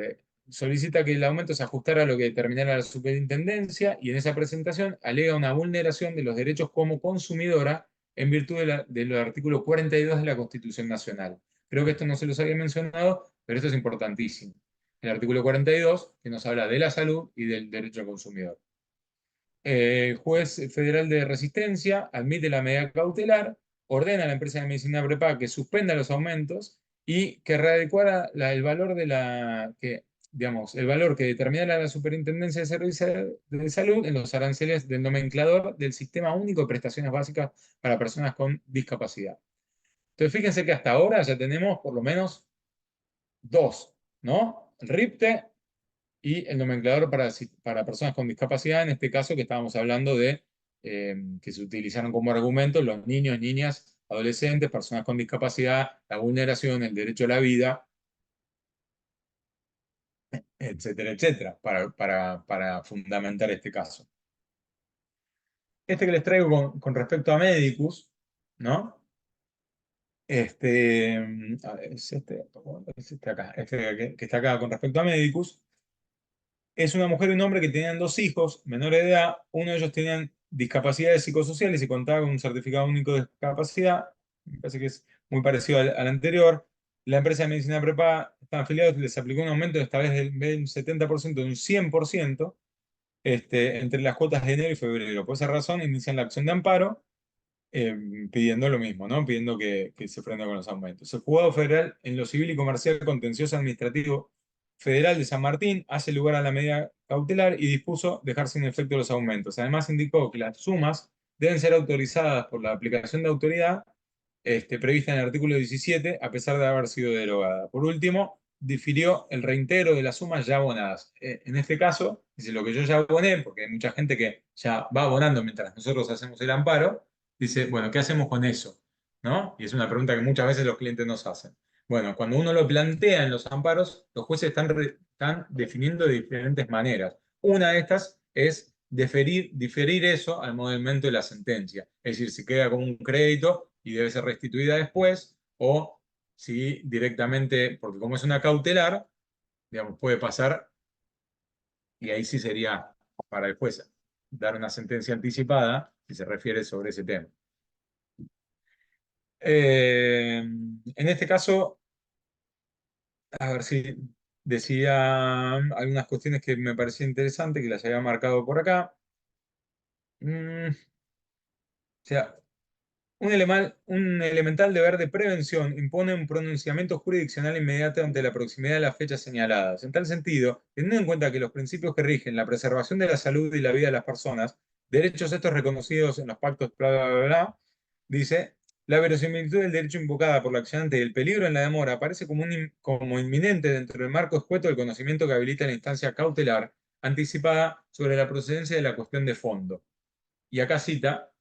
Solicita que el aumento se ajustara a lo que determinara la superintendencia y en esa presentación alega una vulneración de los derechos como consumidora en virtud del artículo 42 de la Constitución Nacional. Creo que esto no se los había mencionado, pero esto es importantísimo. El artículo 42 que nos habla de la salud y del derecho al consumidor. Juez federal de resistencia admite la medida cautelar, ordena a la empresa de medicina prepaga que suspenda los aumentos y que readecuara el valor digamos, el valor que determinara la Superintendencia de Servicios de Salud en los aranceles del nomenclador del Sistema Único de Prestaciones Básicas para Personas con Discapacidad. Entonces, fíjense que hasta ahora ya tenemos por lo menos dos, ¿no? El RIPTE y el nomenclador para personas con discapacidad, en este caso que estábamos hablando de que se utilizaron como argumento los niños, niñas, adolescentes, personas con discapacidad, la vulneración, el derecho a la vida, etcétera, etcétera, para fundamentar este caso. Este que les traigo con respecto a Medicus, ¿no? A ver, es este acá, este que está acá con respecto a Medicus, es una mujer y un hombre que tenían dos hijos menores de edad. Uno de ellos tenían discapacidades psicosociales y contaba con un certificado único de discapacidad. Me parece que es muy parecido al anterior. La empresa de medicina prepaga, están afiliados, les aplicó un aumento, esta vez de un 70%, de un 100%, entre las cuotas de enero y febrero. Por esa razón, inician la acción de amparo pidiendo lo mismo, ¿no? Pidiendo que se frene con los aumentos. El juzgado federal en lo civil y comercial contencioso administrativo federal de San Martín hace lugar a la medida cautelar y dispuso dejar sin efecto los aumentos. Además, indicó que las sumas deben ser autorizadas por la aplicación de autoridad prevista en el artículo 17, a pesar de haber sido derogada. Por último, difirió el reintegro de las sumas ya abonadas. En este caso, dice lo que yo ya aboné, porque hay mucha gente que ya va abonando mientras nosotros hacemos el amparo, dice, bueno, ¿qué hacemos con eso? ¿No? Y es una pregunta que muchas veces los clientes nos hacen. Bueno, cuando uno lo plantea en los amparos, los jueces están definiendo de diferentes maneras. Una de estas es diferir eso al momento de la sentencia. Es decir, si queda como un crédito y debe ser restituida después, o si directamente, porque como es una cautelar, digamos, puede pasar, y ahí sí sería para el juez dar una sentencia anticipada si se refiere sobre ese tema. En este caso, a ver si decía algunas cuestiones que me parecían interesantes, que las había marcado por acá. O sea, un elemental deber de prevención impone un pronunciamiento jurisdiccional inmediato ante la proximidad de las fechas señaladas. En tal sentido, teniendo en cuenta que los principios que rigen la preservación de la salud y la vida de las personas, derechos estos reconocidos en los pactos, bla, bla, bla, bla, dice, la verosimilitud del derecho invocada por la accionante y el peligro en la demora aparece como inminente dentro del marco escueto del conocimiento que habilita la instancia cautelar anticipada sobre la procedencia de la cuestión de fondo. Y acá cita,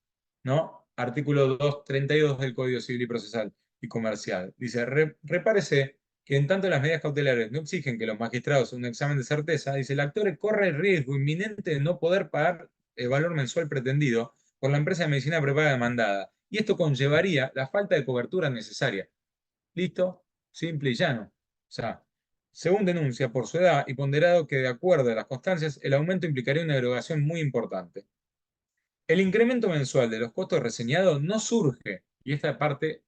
¿no? Artículo 232 del Código Civil y Procesal y Comercial. Dice, repárese que en tanto las medidas cautelares no exigen que los magistrados un examen de certeza, dice, el actor corre el riesgo inminente de no poder pagar el valor mensual pretendido por la empresa de medicina prepaga demandada. Y esto conllevaría la falta de cobertura necesaria. ¿Listo? Simple y llano. O sea, según denuncia, por su edad y ponderado que de acuerdo a las constancias, el aumento implicaría una derogación muy importante. El incremento mensual de los costos reseñados no surge, y esta parte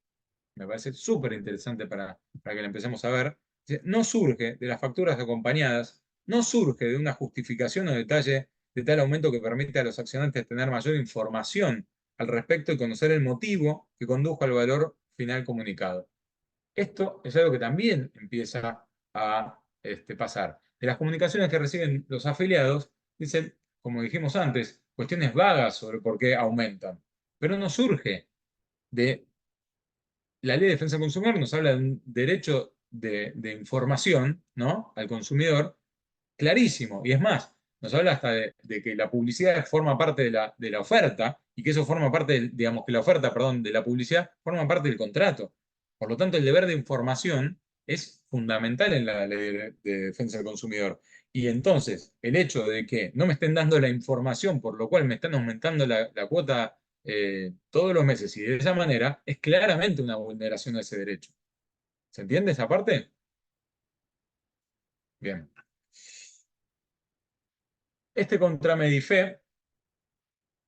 me parece súper interesante para que la empecemos a ver, no surge de las facturas acompañadas, no surge de una justificación o detalle de tal aumento que permite a los accionantes tener mayor información al respecto y conocer el motivo que condujo al valor final comunicado. Esto es algo que también empieza a pasar. De las comunicaciones que reciben los afiliados, dicen, como dijimos antes, cuestiones vagas sobre por qué aumentan. Pero no surge de la Ley de Defensa del Consumidor, nos habla de un derecho de información, ¿no? Al consumidor clarísimo. Y es más, nos habla hasta de que la publicidad forma parte de la oferta y que eso forma parte, digamos, que la oferta, perdón, de la publicidad forma parte del contrato. Por lo tanto, el deber de información es fundamental en la ley de defensa del consumidor. Y entonces, el hecho de que no me estén dando la información, por lo cual me están aumentando la cuota todos los meses y de esa manera, es claramente una vulneración de ese derecho. ¿Se entiende esa parte? Bien. Contra Medife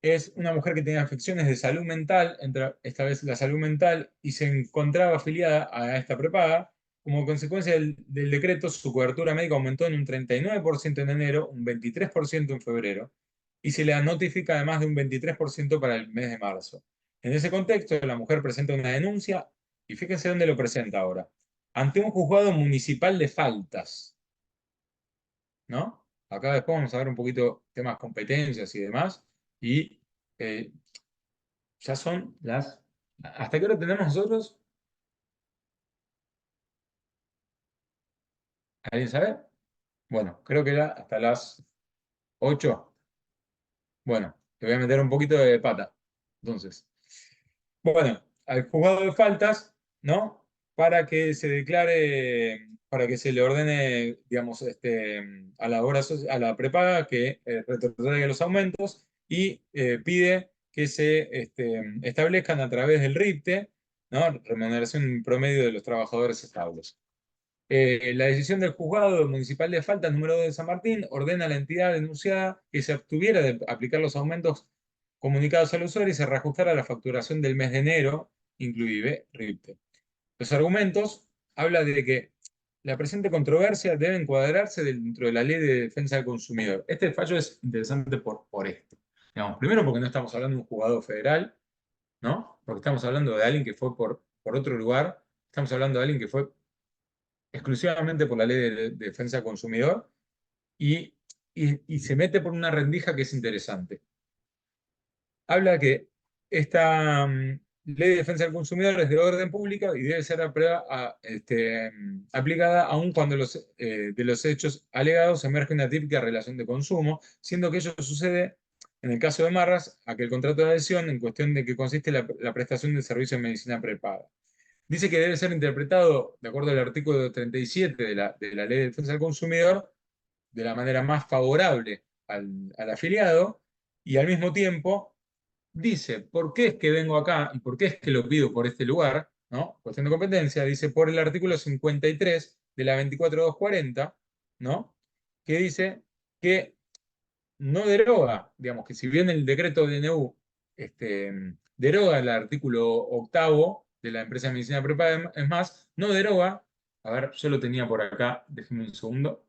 es una mujer que tenía afecciones de salud mental, esta vez la salud mental, y se encontraba afiliada a esta prepaga. Como consecuencia del decreto, su cobertura médica aumentó en un 39% en enero, un 23% en febrero, y se le notifica además de un 23% para el mes de marzo. En ese contexto, la mujer presenta una denuncia, y fíjense dónde lo presenta ahora, ante un juzgado municipal de faltas, ¿no? Acá después vamos a ver un poquito temas competencias y demás, y eh, ya son las... ¿Hasta qué hora tenemos nosotros? ¿Alguien sabe? Bueno, creo que era hasta las 8. Bueno, te voy a meter un poquito de pata. Entonces, bueno, al juzgado de faltas, ¿no? Para que se declare, para que se le ordene, digamos, a la prepaga que retroceda los aumentos y pide que se establezcan a través del RIPTE, ¿no? Remuneración promedio de los trabajadores estables. La decisión del Juzgado Municipal de Faltas número 2 de San Martín ordena a la entidad denunciada que se abstuviera de aplicar los aumentos comunicados al usuario y se reajustara la facturación del mes de enero, inclusive RIPTE. Los argumentos hablan de que la presente controversia debe encuadrarse dentro de la Ley de Defensa del Consumidor. Este fallo es interesante por esto. Digamos, primero porque no estamos hablando de un juzgado federal, ¿no? Porque estamos hablando de alguien que fue por otro lugar, estamos hablando de alguien que fue exclusivamente por la Ley de Defensa del Consumidor y, y se mete por una rendija que es interesante. Habla que esta Ley de Defensa del Consumidor es de orden pública y debe ser aplicada aun cuando de los hechos alegados emerge una típica relación de consumo, siendo que ello sucede en el caso de Marras, a que el contrato de adhesión en cuestión de que consiste la prestación del servicio de medicina prepaga. Dice que debe ser interpretado, de acuerdo al artículo 37 de la Ley de Defensa del Consumidor, de la manera más favorable al afiliado, y al mismo tiempo dice, ¿por qué es que vengo acá y por qué es que lo pido por este lugar? ¿No? Cuestión de competencia, dice por el artículo 53 de la 24240, ¿no? Que dice que no deroga, digamos que si bien el decreto de DNU deroga el artículo octavo de la empresa de medicina prepaga, es más, no deroga, a ver, yo lo tenía por acá, déjenme un segundo,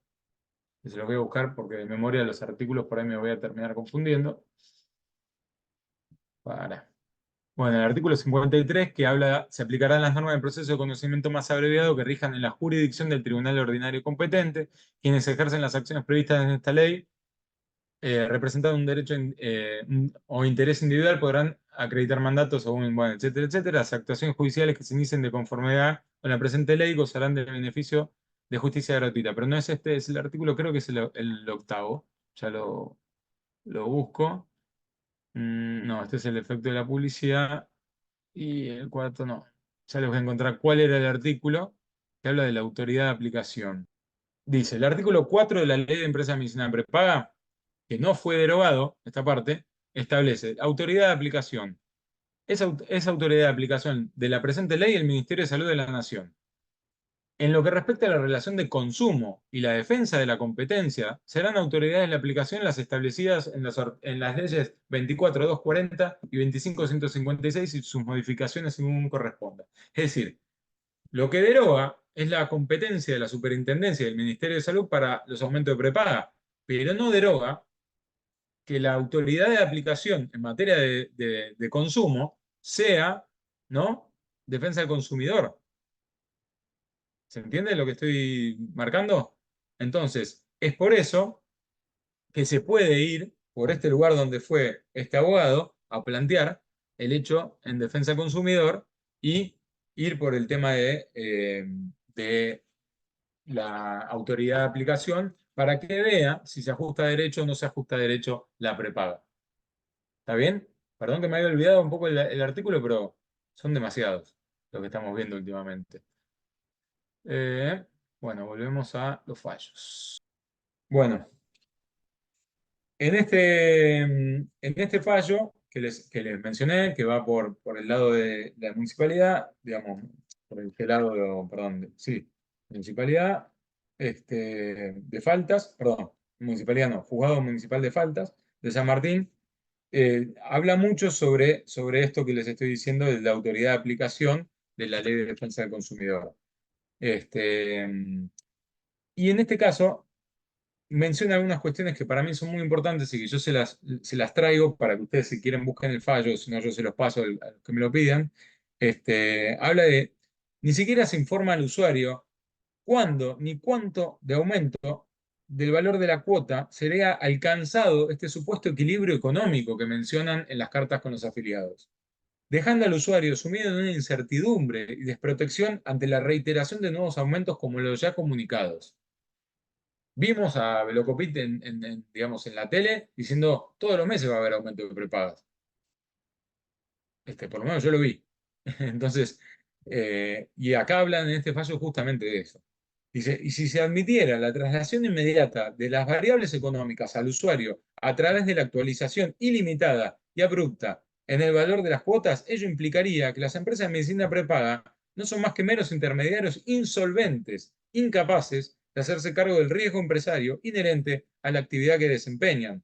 que se lo voy a buscar porque de memoria los artículos por ahí me voy a terminar confundiendo. Para. Bueno, el artículo 53 que habla, se aplicarán las normas del proceso de conocimiento más abreviado que rijan en la jurisdicción del tribunal ordinario competente, quienes ejercen las acciones previstas en esta ley, representando un derecho o interés individual, podrán acreditar mandatos o bueno, etcétera, etcétera. Las actuaciones judiciales que se inicien de conformidad con la presente ley gozarán del beneficio de justicia gratuita. Pero no es este, es el artículo, creo que es el octavo. Ya lo busco. No, este es el efecto de la publicidad. Y el cuarto no. Ya les voy a encontrar cuál era el artículo que habla de la autoridad de aplicación. Dice, el artículo 4 de la Ley de Empresas Medicinal Prepaga, que no fue derogado, esta parte, establece autoridad de aplicación. Esa autoridad de aplicación de la presente ley el Ministerio de Salud de la Nación. En lo que respecta a la relación de consumo y la defensa de la competencia, serán autoridades de la aplicación las establecidas en las leyes 24.240 y 25.156 y sus modificaciones según corresponda. Es decir, lo que deroga es la competencia de la superintendencia del Ministerio de Salud para los aumentos de prepaga, pero no deroga que la autoridad de aplicación en materia de consumo sea, ¿no? Defensa del consumidor. ¿Se entiende lo que estoy marcando? Entonces, es por eso que se puede ir por este lugar donde fue este abogado a plantear el hecho en defensa del consumidor y ir por el tema de la autoridad de aplicación para que vea si se ajusta a derecho o no se ajusta a derecho la prepaga. ¿Está bien? Perdón que me haya olvidado un poco el artículo, pero son demasiados los que estamos viendo últimamente. Bueno, volvemos a los fallos. Bueno, en este fallo que les mencioné, que va por el lado de la municipalidad, digamos, por el lado, perdón, sí, municipalidad de faltas, perdón, municipalidad no, juzgado municipal de faltas de San Martín, habla mucho sobre esto que les estoy diciendo de la autoridad de aplicación de la Ley de Defensa del Consumidor. Este, y en este caso menciona algunas cuestiones que para mí son muy importantes y que yo se las traigo para que ustedes si quieren busquen el fallo, si no yo se los paso a los que me lo pidan. Habla de, ni siquiera se informa al usuario cuándo ni cuánto de aumento del valor de la cuota sería alcanzado este supuesto equilibrio económico que mencionan en las cartas con los afiliados, dejando al usuario sumido en una incertidumbre y desprotección ante la reiteración de nuevos aumentos como los ya comunicados. Vimos a Velocopit digamos, en la tele diciendo todos los meses va a haber aumento de prepagas. Por lo menos yo lo vi. Entonces, y acá hablan en este fallo justamente de eso. Dice, y si se admitiera la traslación inmediata de las variables económicas al usuario a través de la actualización ilimitada y abrupta en el valor de las cuotas, ello implicaría que las empresas de medicina prepaga no son más que meros intermediarios insolventes, incapaces de hacerse cargo del riesgo empresario inherente a la actividad que desempeñan.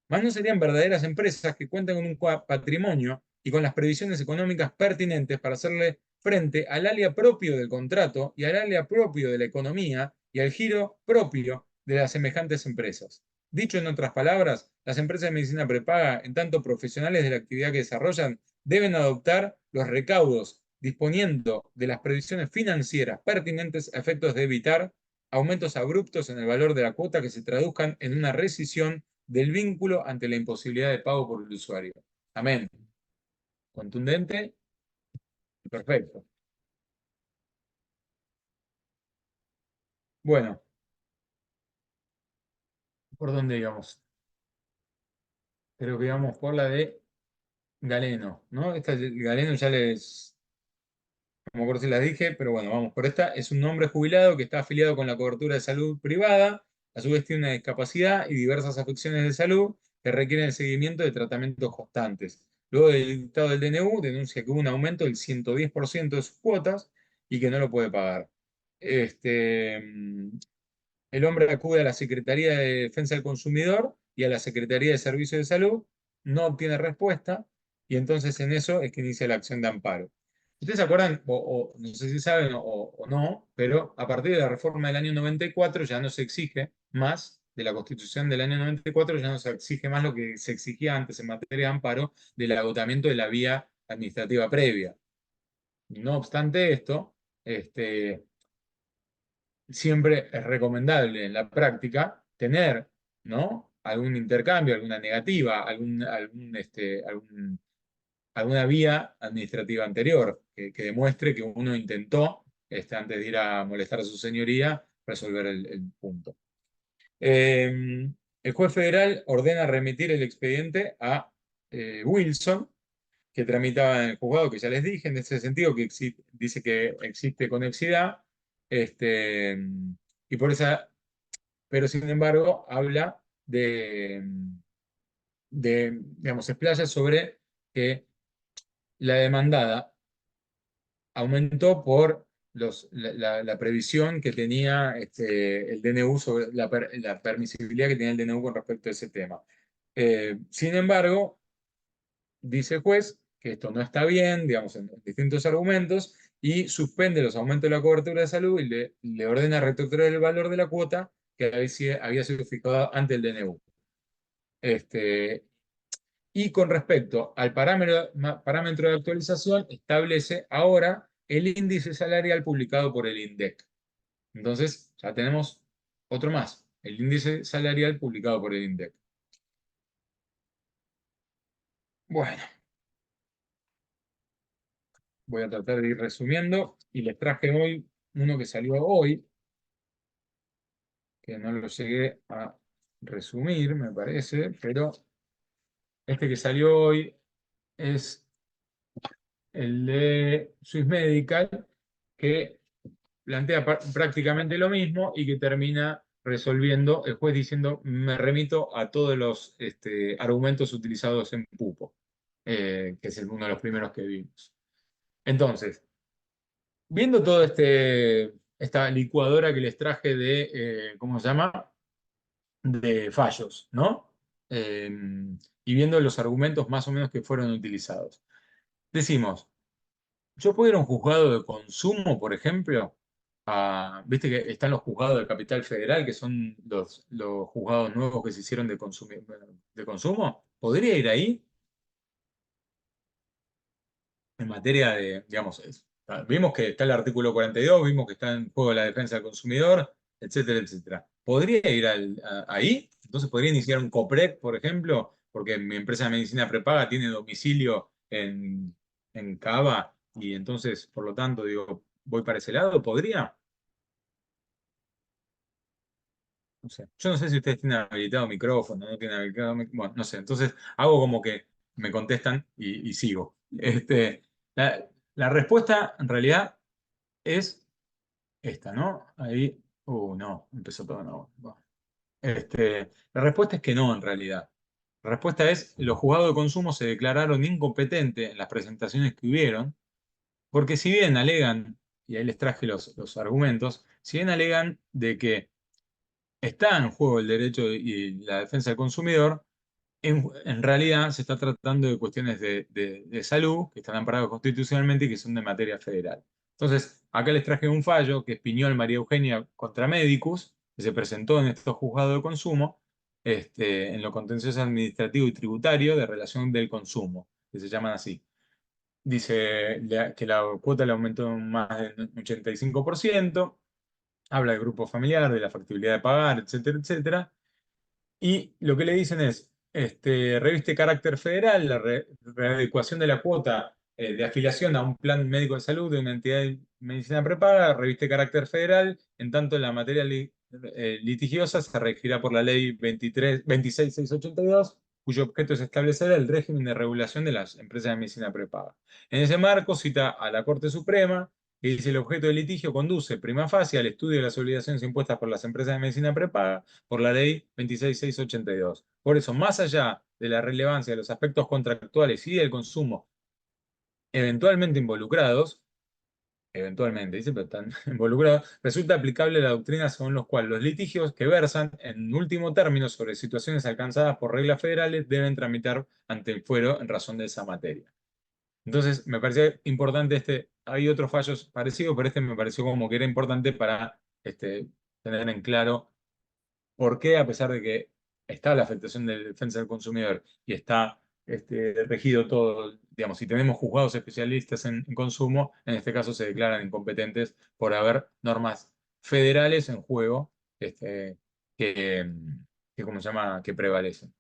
Más no serían verdaderas empresas que cuentan con un patrimonio y con las previsiones económicas pertinentes para hacerle frente al área propio del contrato y al área propio de la economía y al giro propio de las semejantes empresas. Dicho en otras palabras, las empresas de medicina prepaga, en tanto profesionales de la actividad que desarrollan, deben adoptar los recaudos disponiendo de las previsiones financieras pertinentes a efectos de evitar aumentos abruptos en el valor de la cuota que se traduzcan en una rescisión del vínculo ante la imposibilidad de pago por el usuario. Amén. Contundente y perfecto. Bueno, ¿por dónde íbamos? Creo que íbamos por la de Galeno, ¿no? Esta de Galeno ya les, no me acuerdo si las dije, pero bueno, vamos por esta. Es un hombre jubilado que está afiliado con la cobertura de salud privada, a su vez tiene una discapacidad y diversas afecciones de salud que requieren el seguimiento de tratamientos constantes. Luego del dictado del DNU, denuncia que hubo un aumento del 110% de sus cuotas y que no lo puede pagar. Este, el hombre acude a la Secretaría de Defensa del Consumidor y a la Secretaría de Servicios de Salud, no obtiene respuesta y entonces en eso es que inicia la acción de amparo. ¿Ustedes se acuerdan, o no sé si saben o no, pero a partir de la reforma del año 94 ya no se exige más, de la Constitución del año 94 ya no se exige más lo que se exigía antes en materia de amparo del agotamiento de la vía administrativa previa? No obstante esto, siempre es recomendable en la práctica tener, ¿no? Algún intercambio, alguna negativa, alguna vía administrativa anterior que demuestre que uno intentó, antes de ir a molestar a su señoría, resolver el punto. El juez federal ordena remitir el expediente a Wilson, que tramitaba en el juzgado, que ya les dije, en ese sentido, que dice que existe conexidad, este, y por esa, pero sin embargo habla digamos, se explaya sobre que la demandada aumentó por la previsión que tenía el DNU sobre la permisibilidad que tenía el DNU con respecto a ese tema. Sin embargo, dice el juez que esto no está bien, digamos, en distintos argumentos, y suspende los aumentos de la cobertura de salud y le ordena retrotraer el valor de la cuota que había sido fijada ante el DNU. Y con respecto al parámetro de actualización, establece ahora el índice salarial publicado por el INDEC. Entonces, ya tenemos otro más, el índice salarial publicado por el INDEC. Bueno, voy a tratar de ir resumiendo y les traje hoy uno que salió hoy, que no lo llegué a resumir, me parece, pero este que salió hoy es el de Swiss Medical, que plantea prácticamente lo mismo y que termina resolviendo el juez diciendo, me remito a todos los argumentos utilizados en Pupo, que es uno de los primeros que vimos. Entonces, viendo toda esta licuadora que les traje de, ¿cómo se llama? De fallos, ¿no? Eh, y viendo los argumentos más o menos que fueron utilizados. Decimos, yo puedo ir a un juzgado de consumo, por ejemplo, viste que están los juzgados de Capital Federal, que son los juzgados nuevos que se hicieron de consumo. ¿Podría ir ahí en materia de, digamos, vimos que está el artículo 42, vimos que está en juego la defensa del consumidor, etcétera, etcétera? ¿Podría ir ahí? Entonces podría iniciar un COPREC, por ejemplo, porque mi empresa de medicina prepaga tiene domicilio en Cava y entonces, por lo tanto, digo, voy para ese lado, ¿podría? No sé. Yo no sé si ustedes tienen habilitado micrófono, no tienen habilitado bueno, no sé. Entonces hago como que me contestan y sigo. La respuesta en realidad es esta, ¿no? Ahí, no, empezó todo de nuevo. Bueno. La respuesta es que no, en realidad. La respuesta es, los juzgados de consumo se declararon incompetentes en las presentaciones que hubieron, porque si bien alegan, y ahí les traje los argumentos, si bien alegan de que está en juego el derecho y la defensa del consumidor, en realidad se está tratando de cuestiones de salud que están amparadas constitucionalmente y que son de materia federal. Entonces, acá les traje un fallo que es Piñol María Eugenia contra Medicus, que se presentó en estos juzgados de consumo, en lo contencioso administrativo y tributario de relación del consumo, que se llaman así. Dice que la cuota le aumentó más del 85%, habla del grupo familiar, de la factibilidad de pagar, etcétera, etcétera. Y lo que le dicen es, reviste carácter federal, la readecuación de la cuota de afiliación a un plan médico de salud de una entidad de medicina prepaga, reviste carácter federal, en tanto la materia litigiosa se regirá por la ley 26682, cuyo objeto es establecer el régimen de regulación de las empresas de medicina prepaga. En ese marco cita a la Corte Suprema y dice el objeto del litigio conduce prima facie al estudio de las obligaciones impuestas por las empresas de medicina prepaga por la ley 26682. Por eso, más allá de la relevancia de los aspectos contractuales y del consumo eventualmente involucrados, eventualmente, dice, pero están involucrados, resulta aplicable la doctrina según los cuales los litigios que versan, en último término, sobre situaciones alcanzadas por reglas federales deben tramitar ante el fuero en razón de esa materia. Entonces, me parecía importante hay otros fallos parecidos, pero este me pareció como que era importante para tener en claro por qué, a pesar de que está la afectación de la defensa del consumidor y está regido todo, digamos, si tenemos juzgados especialistas en consumo, en este caso se declaran incompetentes por haber normas federales en juego que, ¿cómo se llama?, que prevalecen.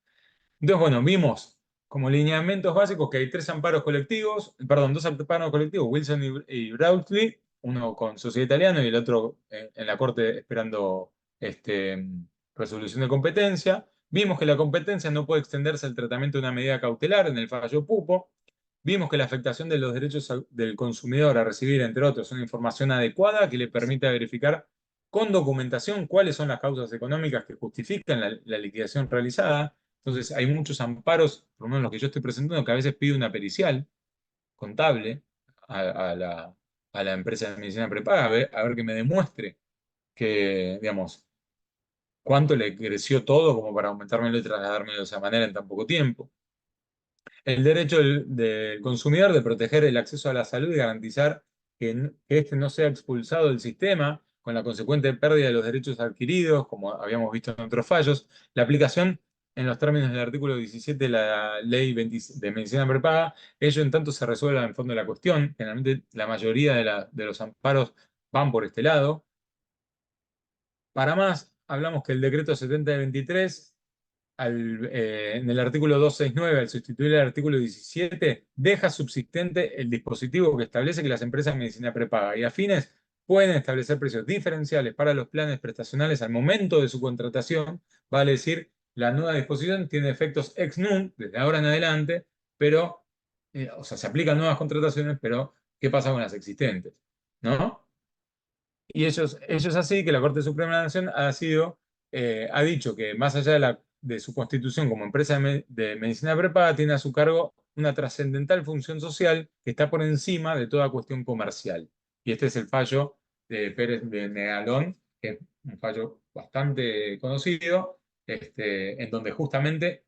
Entonces, bueno, vimos como lineamientos básicos que hay tres amparos colectivos, perdón, dos amparos colectivos, Wilson y Brautley, uno con Sociedad Italiana y el otro en la Corte esperando resolución de competencia. Vimos que la competencia no puede extenderse al tratamiento de una medida cautelar en el fallo Pupo. Vimos que la afectación de los derechos del consumidor a recibir, entre otros, una información adecuada que le permita verificar con documentación cuáles son las causas económicas que justifican la liquidación realizada. Entonces, hay muchos amparos, por lo menos los que yo estoy presentando, que a veces pide una pericial contable a la empresa de medicina prepaga, a ver que me demuestre que, digamos, cuánto le creció todo como para aumentármelo y trasladármelo de esa manera en tan poco tiempo. El derecho del consumidor de proteger el acceso a la salud y garantizar que éste no sea expulsado del sistema con la consecuente pérdida de los derechos adquiridos, como habíamos visto en otros fallos. La aplicación en los términos del artículo 17 de la Ley 20 de Medicina Prepaga, ello en tanto se resuelva en el fondo de la cuestión. Generalmente la mayoría de los amparos van por este lado. Para más, hablamos que el decreto 70 de 23 en el artículo 269, al sustituir el artículo 17, deja subsistente el dispositivo que establece que las empresas de medicina prepaga y afines pueden establecer precios diferenciales para los planes prestacionales al momento de su contratación. Vale decir, la nueva disposición tiene efectos ex nunc desde ahora en adelante, pero, o sea, se aplican nuevas contrataciones, pero ¿qué pasa con las existentes? ¿No? Y ellos así que la Corte Suprema de la Nación ha dicho que más allá de su constitución como empresa de medicina prepaga, tiene a su cargo una trascendental función social que está por encima de toda cuestión comercial. Y este es el fallo de Pérez de Nealón, que es un fallo bastante conocido, en donde justamente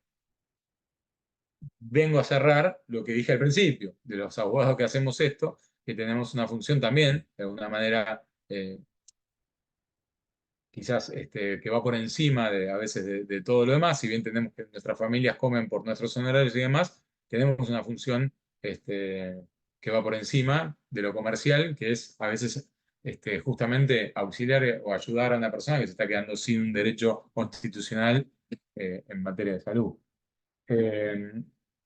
vengo a cerrar lo que dije al principio, de los abogados que hacemos esto, que tenemos una función también, de alguna manera, quizás que va por encima a veces de todo lo demás, si bien tenemos que nuestras familias comen por nuestros honorarios y demás, tenemos una función que va por encima de lo comercial, que es a veces justamente auxiliar o ayudar a una persona que se está quedando sin un derecho constitucional en materia de salud. Eh,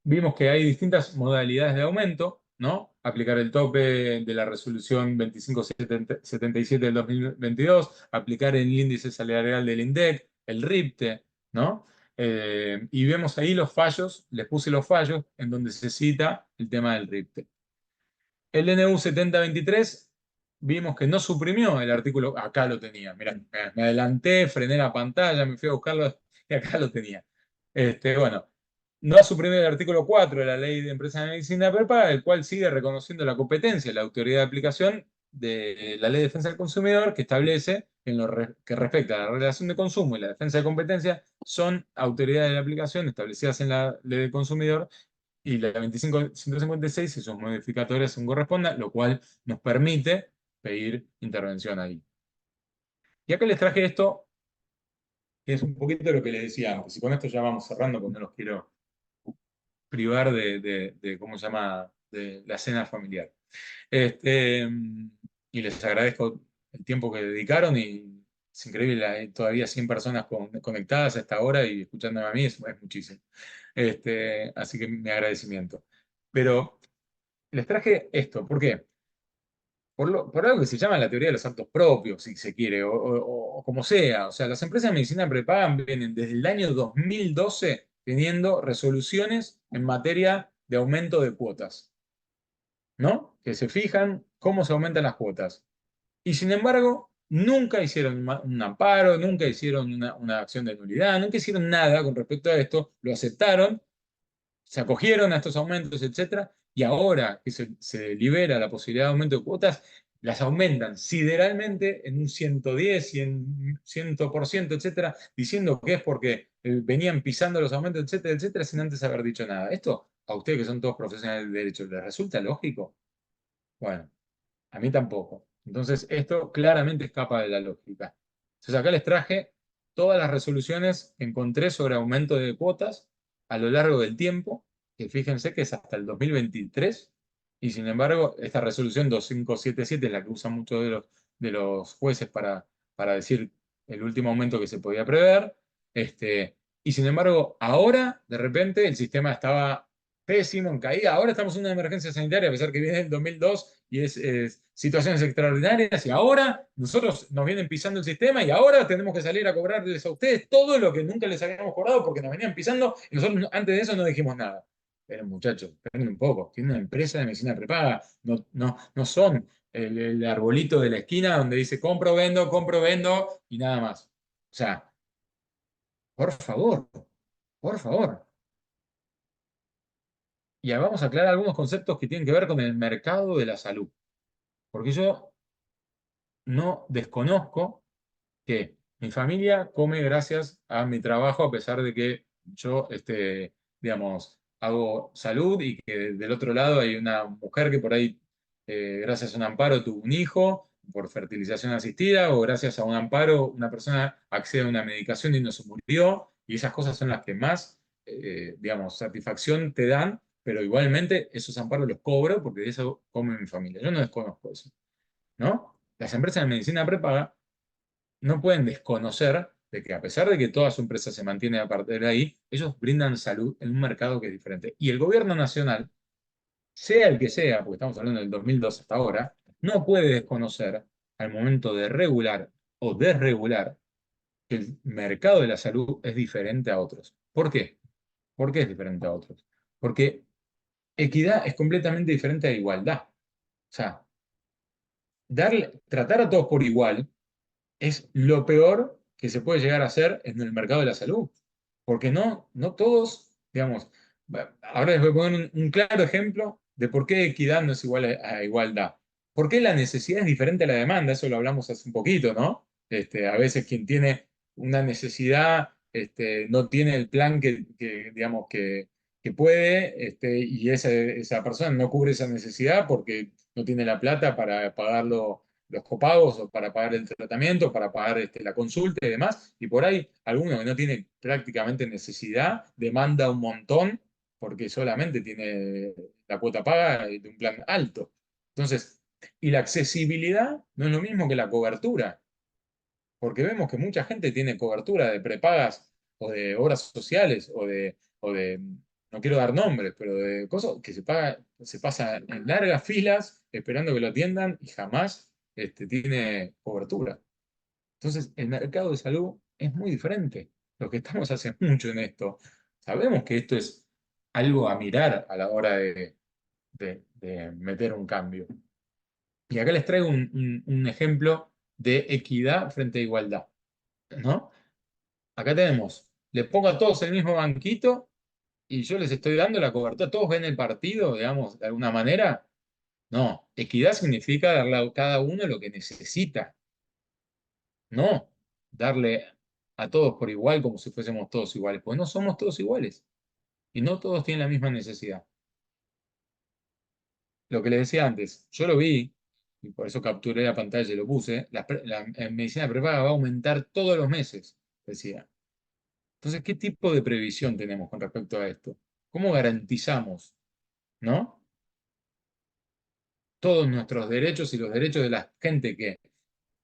Vimos que hay distintas modalidades de aumento, ¿no? Aplicar el tope de la resolución 2577 del 2022, aplicar el índice salarial del INDEC, el RIPTE, ¿no? Y vemos ahí los fallos, les puse los fallos en donde se cita el tema del RIPTE. El DNU 7023 vimos que no suprimió el artículo, acá lo tenía, mirá, me adelanté, frené la pantalla, me fui a buscarlo y acá lo tenía. Bueno, no ha suprimido el artículo 4 de la Ley de Empresas de Medicina Prepaga, el cual sigue reconociendo la competencia de la autoridad de aplicación de la Ley de Defensa del Consumidor, que establece que en que respecta a la relación de consumo y la defensa de competencia, son autoridades de aplicación establecidas en la Ley del Consumidor y la 25.156 y sus modificatorias según corresponda, lo cual nos permite pedir intervención ahí. Y acá les traje esto, que es un poquito lo que les decía antes, y con esto ya vamos cerrando, porque no los quiero privar ¿cómo se llama?, de la cena familiar. Este, y les agradezco el tiempo que dedicaron y es increíble, hay todavía 100 personas conectadas a esta hora y escuchándome a mí es muchísimo. Así que mi agradecimiento. Pero les traje esto, ¿por qué? Por algo que se llama la teoría de los actos propios, si se quiere, o como sea. O sea, las empresas de medicina prepaga vienen desde el año 2012 teniendo resoluciones en materia de aumento de cuotas, ¿no? Que se fijan cómo se aumentan las cuotas. Y sin embargo, nunca hicieron un amparo, nunca hicieron una acción de nulidad, nunca hicieron nada con respecto a esto, lo aceptaron, se acogieron a estos aumentos, etcétera, y ahora que se libera la posibilidad de aumento de cuotas, las aumentan sideralmente en un 110, 100%, etcétera, diciendo que es porque venían pisando los aumentos, etcétera, etcétera, sin antes haber dicho nada. Esto, a ustedes que son todos profesionales de derecho, ¿les resulta lógico? Bueno, a mí tampoco. Entonces, esto claramente escapa de la lógica. Entonces, acá les traje todas las resoluciones que encontré sobre aumento de cuotas a lo largo del tiempo, que fíjense que es hasta el 2023, y sin embargo, esta resolución 2577 es la que usan muchos de los jueces para decir el último aumento que se podía prever. Y sin embargo, ahora, de repente, el sistema estaba pésimo, en caída. Ahora estamos en una emergencia sanitaria, a pesar que viene del 2002 y es situaciones extraordinarias, y ahora nosotros nos vienen pisando el sistema y ahora tenemos que salir a cobrarles a ustedes todo lo que nunca les habíamos cobrado porque nos venían pisando y nosotros antes de eso no dijimos nada. Pero muchachos, esperen un poco, tienen una empresa de medicina prepaga, no son el arbolito de la esquina donde dice compro, vendo y nada más. O sea, por favor, por favor. Y vamos a aclarar algunos conceptos que tienen que ver con el mercado de la salud. Porque yo no desconozco que mi familia come gracias a mi trabajo, a pesar de que yo, digamos, hago salud y que del otro lado hay una mujer que por ahí, gracias a un amparo, tuvo un hijo por fertilización asistida, o gracias a un amparo, una persona accede a una medicación y no se murió, y esas cosas son las que más, digamos, satisfacción te dan, pero igualmente esos amparos los cobro porque de eso come mi familia. Yo no desconozco eso, ¿no? Las empresas de medicina prepaga no pueden desconocer de que a pesar de que toda su empresa se mantiene a partir de ahí, ellos brindan salud en un mercado que es diferente. Y el gobierno nacional, sea el que sea, porque estamos hablando del 2002 hasta ahora, no puede desconocer al momento de regular o desregular que el mercado de la salud es diferente a otros. ¿Por qué? ¿Por qué es diferente a otros? Porque equidad es completamente diferente a igualdad. O sea, tratar a todos por igual es lo peor que se puede llegar a hacer en el mercado de la salud. Porque no todos, digamos, ahora les voy a poner un claro ejemplo de por qué equidad no es igual a igualdad. ¿Por qué la necesidad es diferente a la demanda? Eso lo hablamos hace un poquito, ¿no? A veces quien tiene una necesidad no tiene el plan digamos, que puede, y esa persona no cubre esa necesidad porque no tiene la plata para pagarlo los copagos o para pagar el tratamiento, para pagar la consulta y demás, y por ahí alguno que no tiene prácticamente necesidad demanda un montón porque solamente tiene la cuota paga de un plan alto. Entonces, y la accesibilidad no es lo mismo que la cobertura, porque vemos que mucha gente tiene cobertura de prepagas o de obras sociales o de no quiero dar nombres, pero de cosas que se pasa en largas filas esperando que lo atiendan y jamás tiene cobertura. Entonces, el mercado de salud es muy diferente. Los que estamos hace mucho en esto, sabemos que esto es algo a mirar a la hora de meter un cambio. Y acá les traigo un ejemplo de equidad frente a igualdad, ¿no? Acá tenemos, les pongo a todos el mismo banquito y yo les estoy dando la cobertura. ¿Todos ven el partido, digamos, de alguna manera? No, equidad significa darle a cada uno lo que necesita, no darle a todos por igual como si fuésemos todos iguales, pues no somos todos iguales y no todos tienen la misma necesidad. Lo que les decía antes, yo lo vi, y por eso capturé la pantalla y lo puse, la medicina prepaga va a aumentar todos los meses, decía. Entonces, ¿qué tipo de previsión tenemos con respecto a esto? ¿Cómo garantizamos, no? Todos nuestros derechos y los derechos de la gente que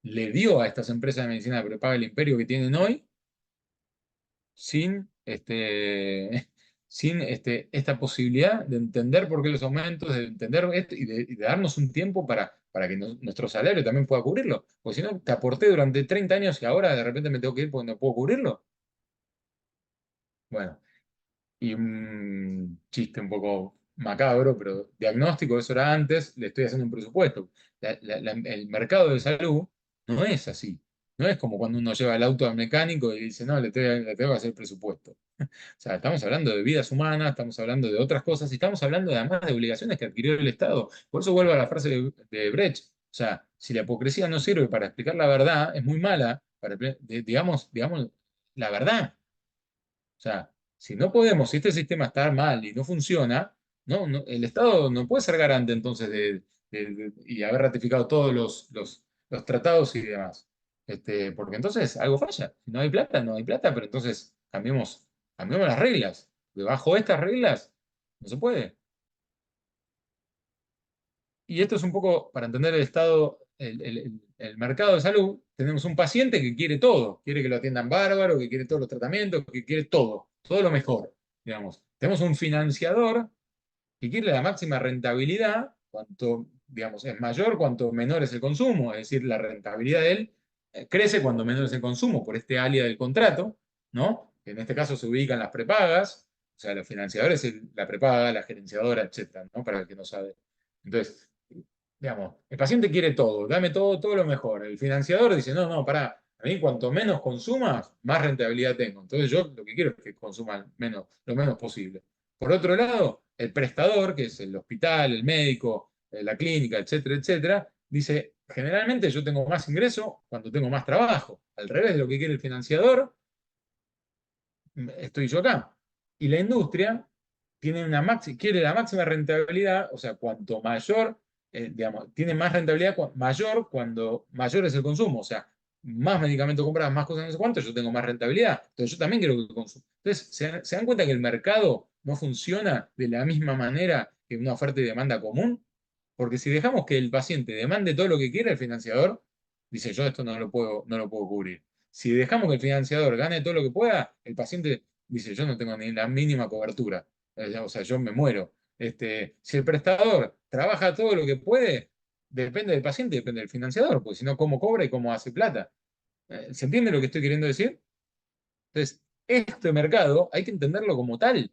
le dio a estas empresas de medicina prepaga el imperio que tienen hoy, sin, sin esta posibilidad de entender por qué los aumentos, de entender esto y de darnos un tiempo para que nuestro salario también pueda cubrirlo. Porque si no, te aporté durante 30 años y ahora de repente me tengo que ir porque no puedo cubrirlo. Bueno, y un chiste un poco macabro, pero diagnóstico, eso era antes, le estoy haciendo un presupuesto. El mercado de salud no es así. No es como cuando uno lleva el auto al mecánico y dice, no, le tengo que hacer presupuesto. O sea, estamos hablando de vidas humanas, estamos hablando de otras cosas y estamos hablando además de obligaciones que adquirió el Estado. Por eso vuelvo a la frase de Brecht. O sea, si la hipocresía no sirve para explicar la verdad, es muy mala para, digamos, la verdad. O sea, si no podemos, si este sistema está mal y no funciona, el Estado no puede ser garante entonces y haber ratificado todos los tratados y demás. Porque entonces algo falla. Si no hay plata, no hay plata, pero entonces cambiemos las reglas. Debajo de estas reglas no se puede. Y esto es un poco para entender el estado, el mercado de salud. Tenemos un paciente que quiere todo, quiere que lo atiendan bárbaro, que quiere todos los tratamientos, que quiere todo lo mejor, digamos. Tenemos un financiador que quiere la máxima rentabilidad, cuanto, digamos, es mayor, cuanto menor es el consumo, es decir, la rentabilidad de él crece cuando menor es el consumo por este alia del contrato, ¿no? Que en este caso se ubican las prepagas, o sea, los financiadores, la prepaga, la gerenciadora, etcétera, ¿no? Para el que no sabe. Entonces, digamos, el paciente quiere todo, dame todo, todo lo mejor. El financiador dice, no, no, pará, a mí cuanto menos consumas, más rentabilidad tengo. Entonces yo lo que quiero es que consuman menos, lo menos posible. Por otro lado, el prestador, que es el hospital, el médico, la clínica, etcétera, etcétera, dice, generalmente yo tengo más ingreso cuando tengo más trabajo. Al revés de lo que quiere el financiador, estoy yo acá. Y la industria quiere la máxima rentabilidad, o sea, cuanto mayor, digamos, tiene más rentabilidad mayor cuando mayor es el consumo, o sea, más medicamentos comprados, más cosas, no sé cuánto, yo tengo más rentabilidad. Entonces yo también quiero que consumo. Entonces, ¿se dan cuenta que el mercado no funciona de la misma manera que una oferta y demanda común? Porque si dejamos que el paciente demande todo lo que quiera, el financiador dice, yo esto no lo puedo cubrir. Si dejamos que el financiador gane todo lo que pueda, el paciente dice, yo no tengo ni la mínima cobertura. O sea, yo me muero. Si el prestador trabaja todo lo que puede, depende del paciente, depende del financiador, porque si no, ¿cómo cobra y cómo hace plata? ¿Se entiende lo que estoy queriendo decir? Entonces, este mercado hay que entenderlo como tal.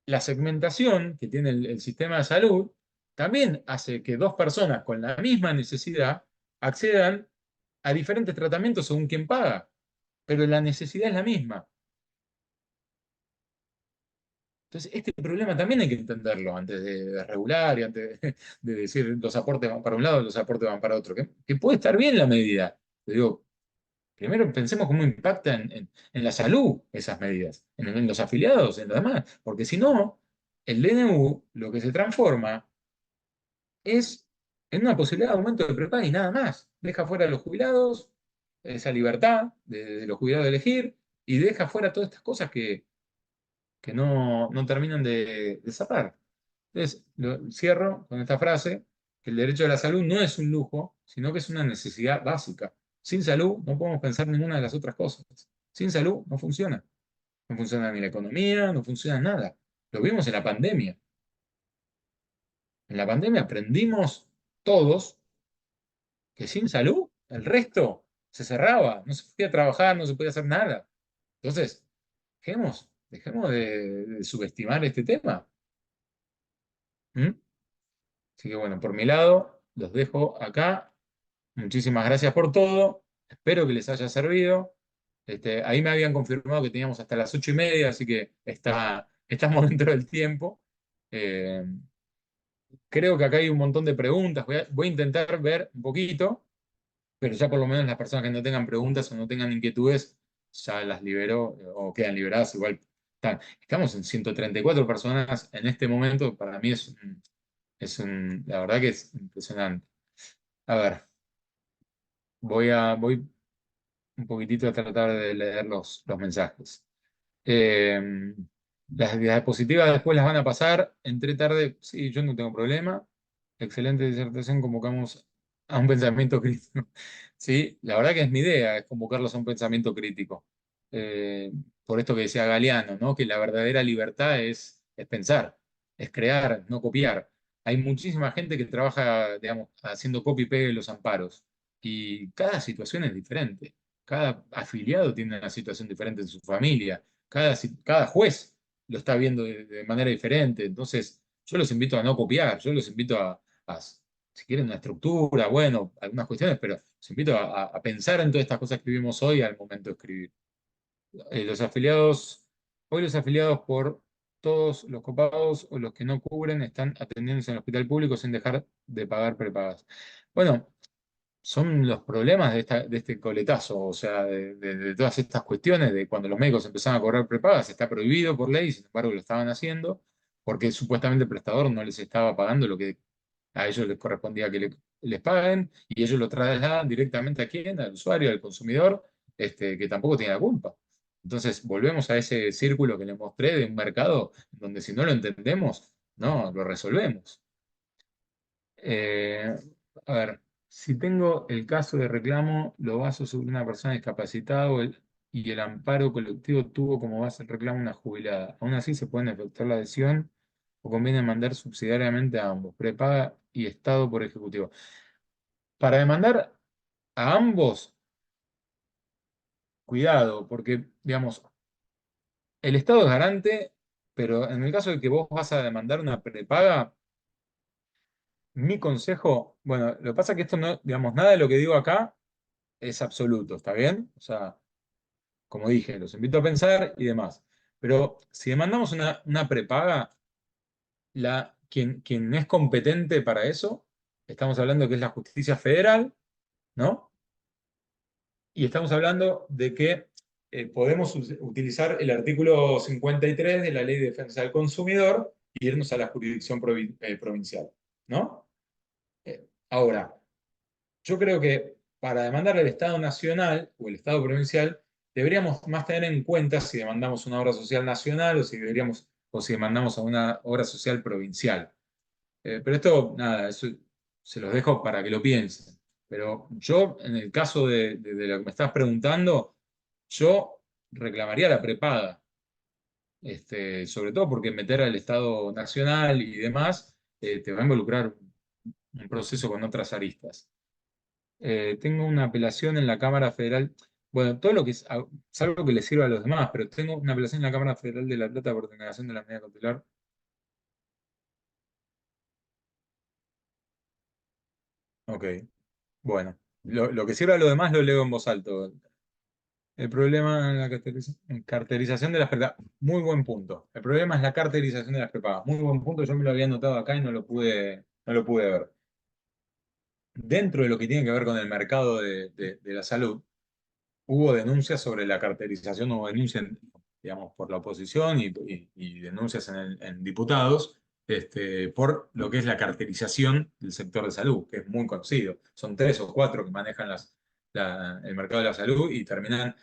La segmentación que tiene el sistema de salud también hace que dos personas con la misma necesidad accedan a diferentes tratamientos según quien paga, pero la necesidad es la misma. Entonces, este problema también hay que entenderlo antes de regular y antes de decir los aportes van para un lado y los aportes van para otro, que puede estar bien la medida. Te digo, primero pensemos cómo impacta en la salud esas medidas, en los afiliados, en lo demás, porque si no, el DNU lo que se transforma es en una posibilidad de aumento de prepaga y nada más. Deja fuera a los jubilados, esa libertad de los jubilados de elegir, y deja fuera todas estas cosas que no terminan de cerrar. Entonces, cierro con esta frase, que el derecho a la salud no es un lujo, sino que es una necesidad básica. Sin salud no podemos pensar ninguna de las otras cosas. Sin salud no funciona. No funciona ni la economía, no funciona nada. Lo vimos en la pandemia. En la pandemia aprendimos todos que sin salud el resto se cerraba, no se podía trabajar, no se podía hacer nada. Entonces, dejemos de subestimar este tema. ¿Mm? Así que bueno, por mi lado, los dejo acá. Muchísimas gracias por todo. Espero que les haya servido. Ahí me habían confirmado que teníamos hasta las 8:30, así que estamos dentro del tiempo. Eh, Creo que acá hay un montón de preguntas. Voy a intentar ver un poquito, pero ya por lo menos las personas que no tengan preguntas o no tengan inquietudes, ya las libero o quedan liberadas. Igual estamos en 134 personas en este momento. Para mí la verdad que es impresionante. A ver, voy un poquitito a tratar de leer los mensajes. Eh, las diapositivas después las van a pasar. Entré tarde, sí, yo no tengo problema. Excelente disertación, convocamos a un pensamiento crítico. Sí, la verdad que es mi idea, es convocarlos a un pensamiento crítico. Eh, por esto que decía Galeano, ¿no? Que la verdadera libertad es pensar, es crear, no copiar. Hay muchísima gente que trabaja, digamos, haciendo copy-paste de los amparos. Y cada situación es diferente. Cada afiliado tiene una situación diferente en su familia. Cada juez lo está viendo de manera diferente. Entonces, yo los invito a no copiar, yo los invito si quieren, una estructura, bueno, algunas cuestiones, pero los invito a pensar en todas estas cosas que vivimos hoy al momento de escribir. Los afiliados, hoy los afiliados por todos los copados o los que no cubren están atendiéndose en el hospital público sin dejar de pagar prepagas. Bueno, son los problemas de este coletazo, o sea, de todas estas cuestiones, de cuando los médicos empezaron a cobrar prepagas, está prohibido por ley, sin embargo lo estaban haciendo, porque supuestamente el prestador no les estaba pagando lo que a ellos les correspondía que les paguen, y ellos lo trasladan directamente a quién, al usuario, al consumidor, que tampoco tiene la culpa. Entonces, volvemos a ese círculo que les mostré de un mercado donde si no lo entendemos, no lo resolvemos. Eh, a ver, si tengo el caso de reclamo, lo baso sobre una persona discapacitada y el amparo colectivo tuvo como base el reclamo una jubilada. Aún así, se pueden efectuar la adhesión o conviene mandar subsidiariamente a ambos, prepaga y Estado por Ejecutivo. Para demandar a ambos, cuidado, porque, digamos, el Estado es garante, pero en el caso de que vos vas a demandar una prepaga, mi consejo, bueno, lo que pasa es que esto no, digamos, nada de lo que digo acá es absoluto, ¿está bien? O sea, como dije, los invito a pensar y demás. Pero si demandamos una prepaga, quien es competente para eso, estamos hablando que es la justicia federal, ¿no? Y estamos hablando de que podemos utilizar el artículo 53 de la Ley de Defensa del Consumidor y irnos a la jurisdicción provincial, ¿no? Ahora, yo creo que para demandar al Estado Nacional o el Estado Provincial, deberíamos más tener en cuenta si demandamos una obra social nacional o si demandamos a una obra social provincial. Pero esto, nada, eso se los dejo para que lo piensen. Pero yo, en el caso de lo que me estás preguntando, yo reclamaría la prepaga, sobre todo porque meter al Estado Nacional y demás te va a involucrar un proceso con otras aristas. Tengo una apelación en la Cámara Federal. Bueno, todo lo que es algo que le sirva a los demás, pero tengo una apelación en la Cámara Federal de La Plata por denegación de la medida cautelar. Ok, bueno. Lo que sirva a los demás lo leo en voz alta. El problema en la carterización de las prepagas. Muy buen punto. El problema es la carterización de las prepagas. Muy buen punto. Yo me lo había anotado acá y no lo pude ver. Dentro de lo que tiene que ver con el mercado de la salud, hubo denuncias sobre la carterización, hubo denuncias, digamos, por la oposición y denuncias en diputados por lo que es la carterización del sector de salud, que es muy conocido. Son tres o cuatro que manejan el mercado de la salud y terminan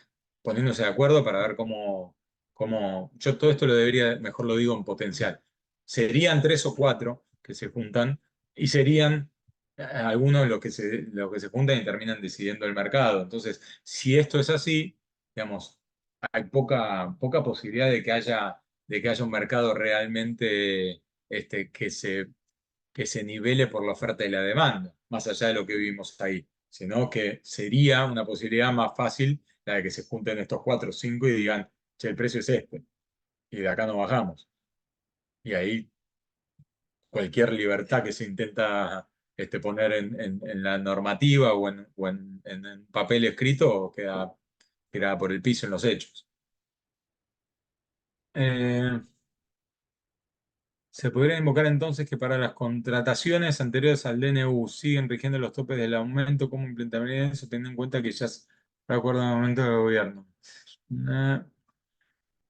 poniéndose de acuerdo para ver yo todo esto lo debería, mejor lo digo en potencial. Serían tres o cuatro que se juntan y serían algunos los que se juntan y terminan decidiendo el mercado. Entonces, si esto es así, digamos, hay poca posibilidad de que haya un mercado realmente que se nivele por la oferta y la demanda, más allá de lo que vivimos ahí, sino que sería una posibilidad más fácil la de que se junten estos cuatro o cinco y digan, che, el precio es este, y de acá no bajamos. Y ahí cualquier libertad que se intenta poner en la normativa o en papel escrito tirada por el piso en los hechos. Eh, Se podría invocar entonces que para las contrataciones anteriores al DNU siguen rigiendo los topes del aumento. ¿Cómo implementaría eso, teniendo en cuenta que ya es de acuerdo al aumento del gobierno? Eh,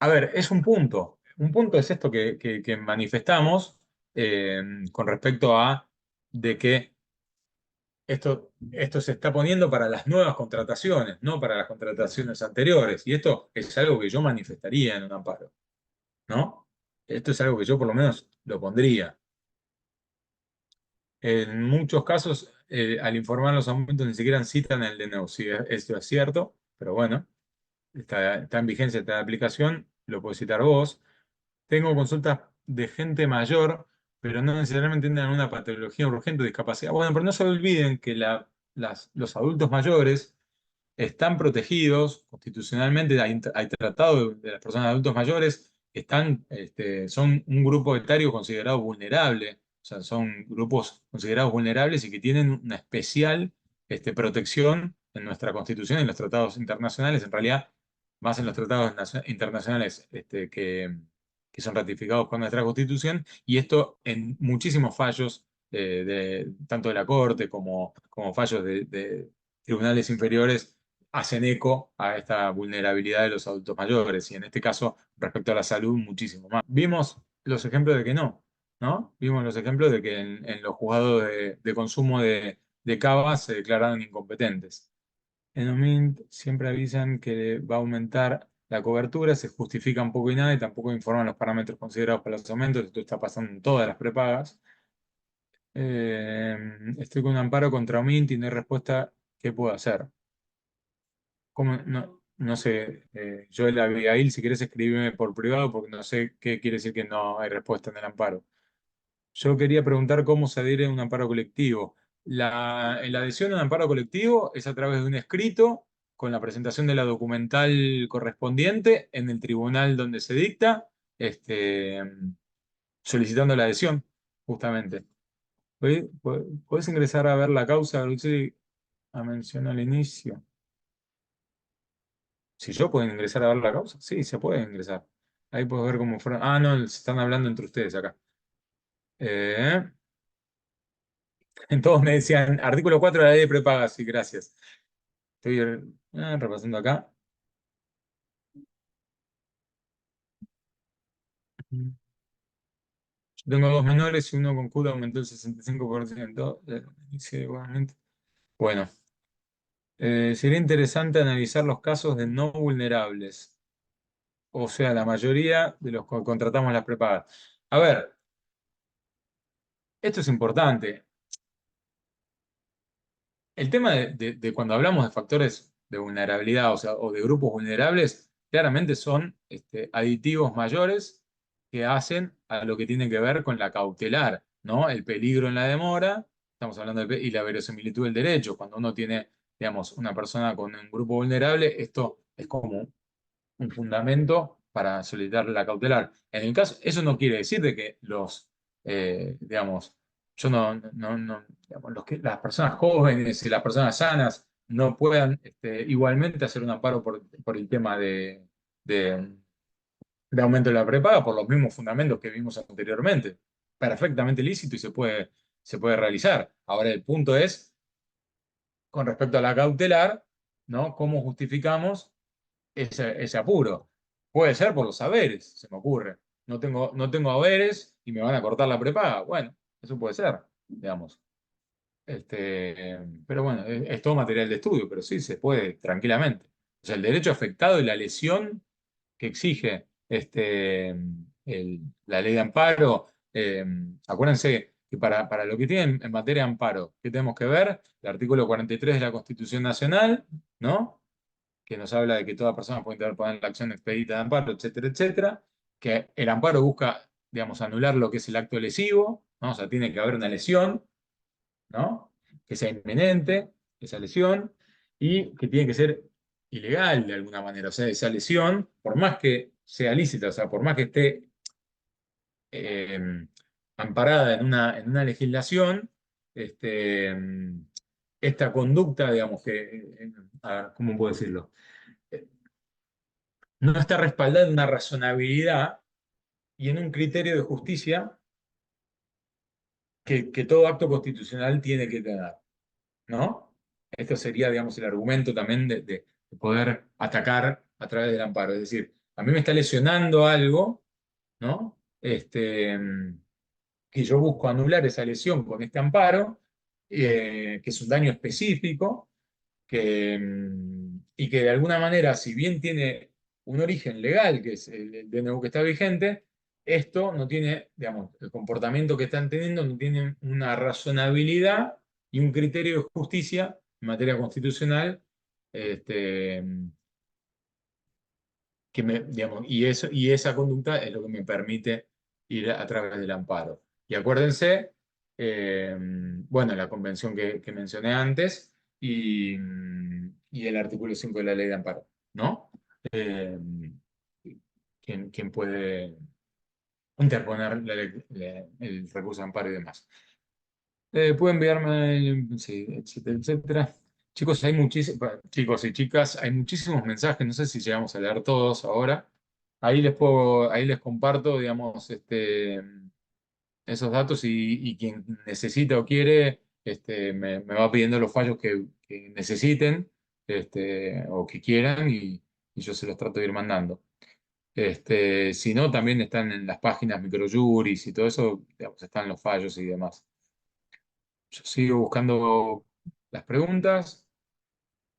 a ver, es un punto. Un punto es esto que manifestamos eh, con respecto a de que esto se está poniendo para las nuevas contrataciones, no para las contrataciones anteriores. Y esto es algo que yo manifestaría en un amparo, ¿no? Esto es algo que yo por lo menos lo pondría. En muchos casos, al informar los aumentos, ni siquiera citan el DNU. Sí, esto es cierto, pero bueno, está en vigencia, está en aplicación, lo puedes citar vos. Tengo consultas de gente mayor, pero no necesariamente tienen una patología urgente o discapacidad. Bueno, pero no se olviden que los adultos mayores están protegidos constitucionalmente, hay tratado de las personas adultos mayores, son un grupo etario considerado vulnerable, o sea, son grupos considerados vulnerables y que tienen una especial protección en nuestra Constitución y en los tratados internacionales, en realidad más en los tratados internacionales que son ratificados con nuestra Constitución, y esto en muchísimos fallos, tanto de la Corte como fallos de tribunales inferiores hacen eco a esta vulnerabilidad de los adultos mayores y en este caso respecto a la salud muchísimo más. Vimos los ejemplos de que no, ¿no? Vimos los ejemplos de que en los juzgados de consumo de cava se declararon incompetentes. En OMINT siempre avisan que va a aumentar la cobertura, se justifica un poco y nada y tampoco informan los parámetros considerados para los aumentos. Esto está pasando en todas las prepagas. Estoy con un amparo contra OMINT y no hay respuesta. ¿Qué puedo hacer? ¿Cómo? No, no sé, Joel Abigail, si quieres escribirme por privado porque no sé qué quiere decir que no hay respuesta en el amparo. Yo quería preguntar cómo se adhiere a un amparo colectivo. La adhesión a un amparo colectivo es a través de un escrito con la presentación de la documental correspondiente en el tribunal donde se dicta, este, solicitando la adhesión, justamente. ¿Puedes ingresar a ver la causa que mencioné al inicio? Si yo puedo ingresar a ver la causa, sí, se puede ingresar. Ahí puedes ver cómo fueron. Ah, no, se están hablando entre ustedes acá. Eh, Todos me decían, artículo 4 de la ley de prepaga, sí, gracias. Estoy repasando acá. Yo tengo dos menores y uno con cura aumentó el 65%. Sí, igualmente. Bueno, sería interesante analizar los casos de no vulnerables, o sea, la mayoría de los que contratamos las prepagas. A ver, esto es importante. El tema de cuando hablamos de factores de vulnerabilidad, o sea, o de grupos vulnerables, claramente son aditivos mayores que hacen a lo que tiene que ver con la cautelar, ¿no? El peligro en la demora, estamos hablando y la verosimilitud del derecho. Cuando uno tiene, digamos, una persona con un grupo vulnerable, esto es como un fundamento para solicitar la cautelar. En el caso, eso no quiere decir de que digamos, yo digamos, las personas jóvenes y las personas sanas no puedan igualmente hacer un amparo por el tema de, de aumento de la prepaga por los mismos fundamentos que vimos anteriormente. Perfectamente lícito y se puede realizar. Ahora el punto es, con respecto a la cautelar, ¿no? ¿Cómo justificamos ese apuro? Puede ser por los saberes, se me ocurre. No tengo haberes y me van a cortar la prepaga. Bueno, eso puede ser, digamos. Pero bueno, es todo material de estudio, pero sí se puede tranquilamente. O sea, el derecho afectado y la lesión que exige la ley de amparo. Acuérdense que para lo que tienen en materia de amparo, ¿qué tenemos que ver? El artículo 43 de la Constitución Nacional, ¿no? Que nos habla de que toda persona puede interponer la acción expedita de amparo, etcétera, etcétera, que el amparo busca, digamos, anular lo que es el acto lesivo, ¿no? O sea, tiene que haber una lesión, ¿no? Que sea inminente, esa lesión, y que tiene que ser ilegal de alguna manera. O sea, esa lesión, por más que sea lícita, o sea, por más que esté eh, amparada en una legislación, este, esta conducta, digamos, a ver, ¿cómo puedo decirlo? no está respaldada en una razonabilidad y en un criterio de justicia que todo acto constitucional tiene que tener, ¿no? Esto sería, digamos, el argumento también de poder atacar a través del amparo. Es decir, a mí me está lesionando algo, ¿no? Que yo busco anular esa lesión con este amparo, que es un daño específico, y que de alguna manera, si bien tiene un origen legal, que es el DNU que está vigente, esto no tiene, digamos, el comportamiento que están teniendo no tiene una razonabilidad y un criterio de justicia en materia constitucional, este, digamos, y esa conducta es lo que me permite ir a través del amparo. Y acuérdense, bueno, la convención que mencioné antes y el artículo 5 de la ley de amparo, ¿no? Eh, ¿quién puede interponer el recurso de amparo y demás? Pueden enviarme, sí, etcétera, etcétera. Chicos, chicos y chicas, hay muchísimos mensajes, no sé si llegamos a leer todos ahora. Ahí les comparto, digamos, esos datos y quien necesita o quiere, me va pidiendo los fallos que necesiten, o que quieran y yo se los trato de ir mandando. Si no, también están en las páginas microjuris y todo eso, digamos, están los fallos y demás. Yo sigo buscando las preguntas.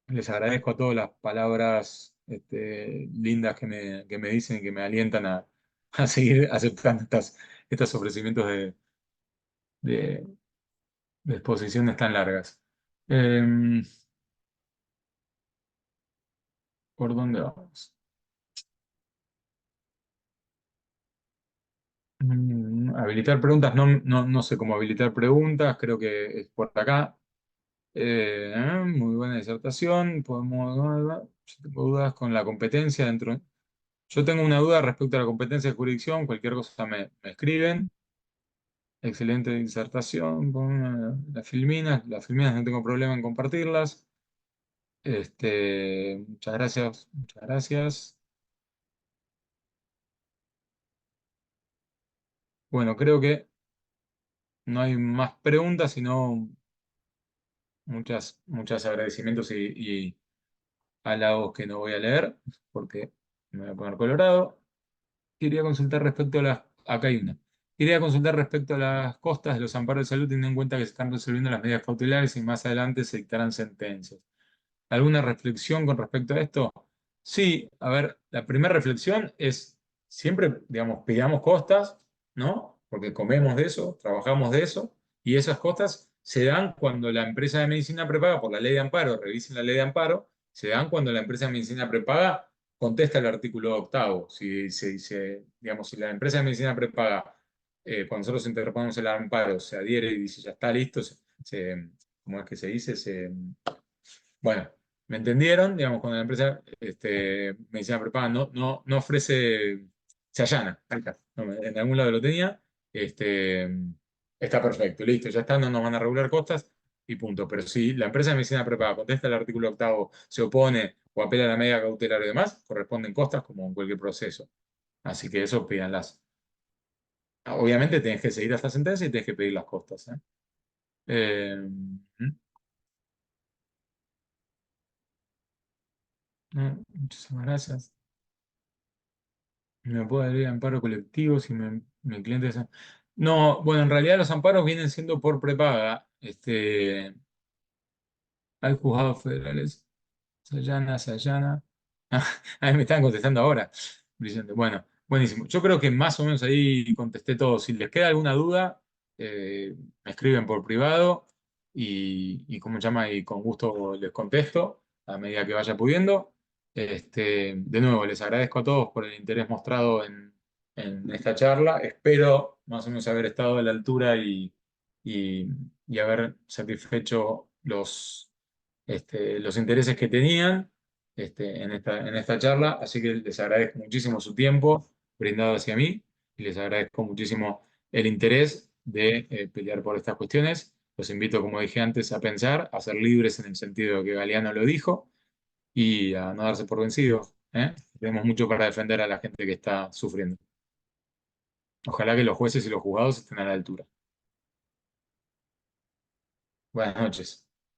Les agradezco a todas las palabras lindas que me dicen y que me alientan a seguir aceptando estos ofrecimientos de- de exposiciones tan largas. Em, ¿Por dónde vamos? Habilitar preguntas. No sé cómo habilitar preguntas. Creo que es por acá. Muy buena disertación. Yo tengo dudas con la competencia dentro. Yo tengo una duda respecto a la competencia de jurisdicción, cualquier cosa me escriben. Excelente disertación. Las filminas no tengo problema en compartirlas. Muchas gracias, muchas gracias. Bueno, creo que no hay más preguntas, sino muchos agradecimientos y halagos que no voy a leer, porque me voy a poner colorado. Quería consultar respecto a las. Acá hay una. Quería consultar respecto a las costas de los amparos de salud, teniendo en cuenta que se están resolviendo las medidas cautelares y más adelante se dictarán sentencias. ¿Alguna reflexión con respecto a esto? Sí, a ver, la primera reflexión es siempre, digamos, pidamos costas, ¿no? Porque comemos de eso, trabajamos de eso, y esas costas se dan cuando la empresa de medicina prepaga por la ley de amparo, revisen la ley de amparo, se dan cuando la empresa de medicina prepaga contesta el artículo octavo. Digamos, si la empresa de medicina prepaga, cuando nosotros interponemos el amparo, se adhiere y dice ya está listo, ¿cómo es que se dice? Bueno, ¿me entendieron? Digamos, cuando la empresa medicina prepaga no ofrece, se allana, ahí está, en algún lado lo tenía, este, está perfecto, listo, ya está, no nos van a regular costas y punto. Pero si la empresa de medicina prepaga contesta el artículo octavo, se opone o apela a la medida cautelar y demás, corresponden costas como en cualquier proceso. Así que eso pídanlas. Obviamente tenés que seguir esta sentencia y tenés que pedir las costas, ¿eh? Eh, Muchísimas gracias. ¿Me puedo adherir a amparo colectivo si mi cliente es. No, bueno, en realidad los amparos vienen siendo por prepaga. Hay juzgados federales. Se allana. Ah, me están contestando ahora. Brillante. Bueno, buenísimo. Yo creo que más o menos ahí contesté todo. Si les queda alguna duda, me escriben por privado y cómo se llama, y con gusto les contesto a medida que vaya pudiendo. De nuevo, les agradezco a todos por el interés mostrado en esta charla. Espero más o menos haber estado a la altura y, y haber satisfecho los intereses que tenían en esta charla. Así que les agradezco muchísimo su tiempo brindado hacia mí y les agradezco muchísimo el interés de pelear por estas cuestiones. Los invito, como dije antes, a pensar, a ser libres en el sentido que Galeano lo dijo y a no darse por vencidos. ¿eh? Tenemos mucho para defender a la gente que está sufriendo. Ojalá que los jueces y los juzgados estén a la altura. Buenas noches.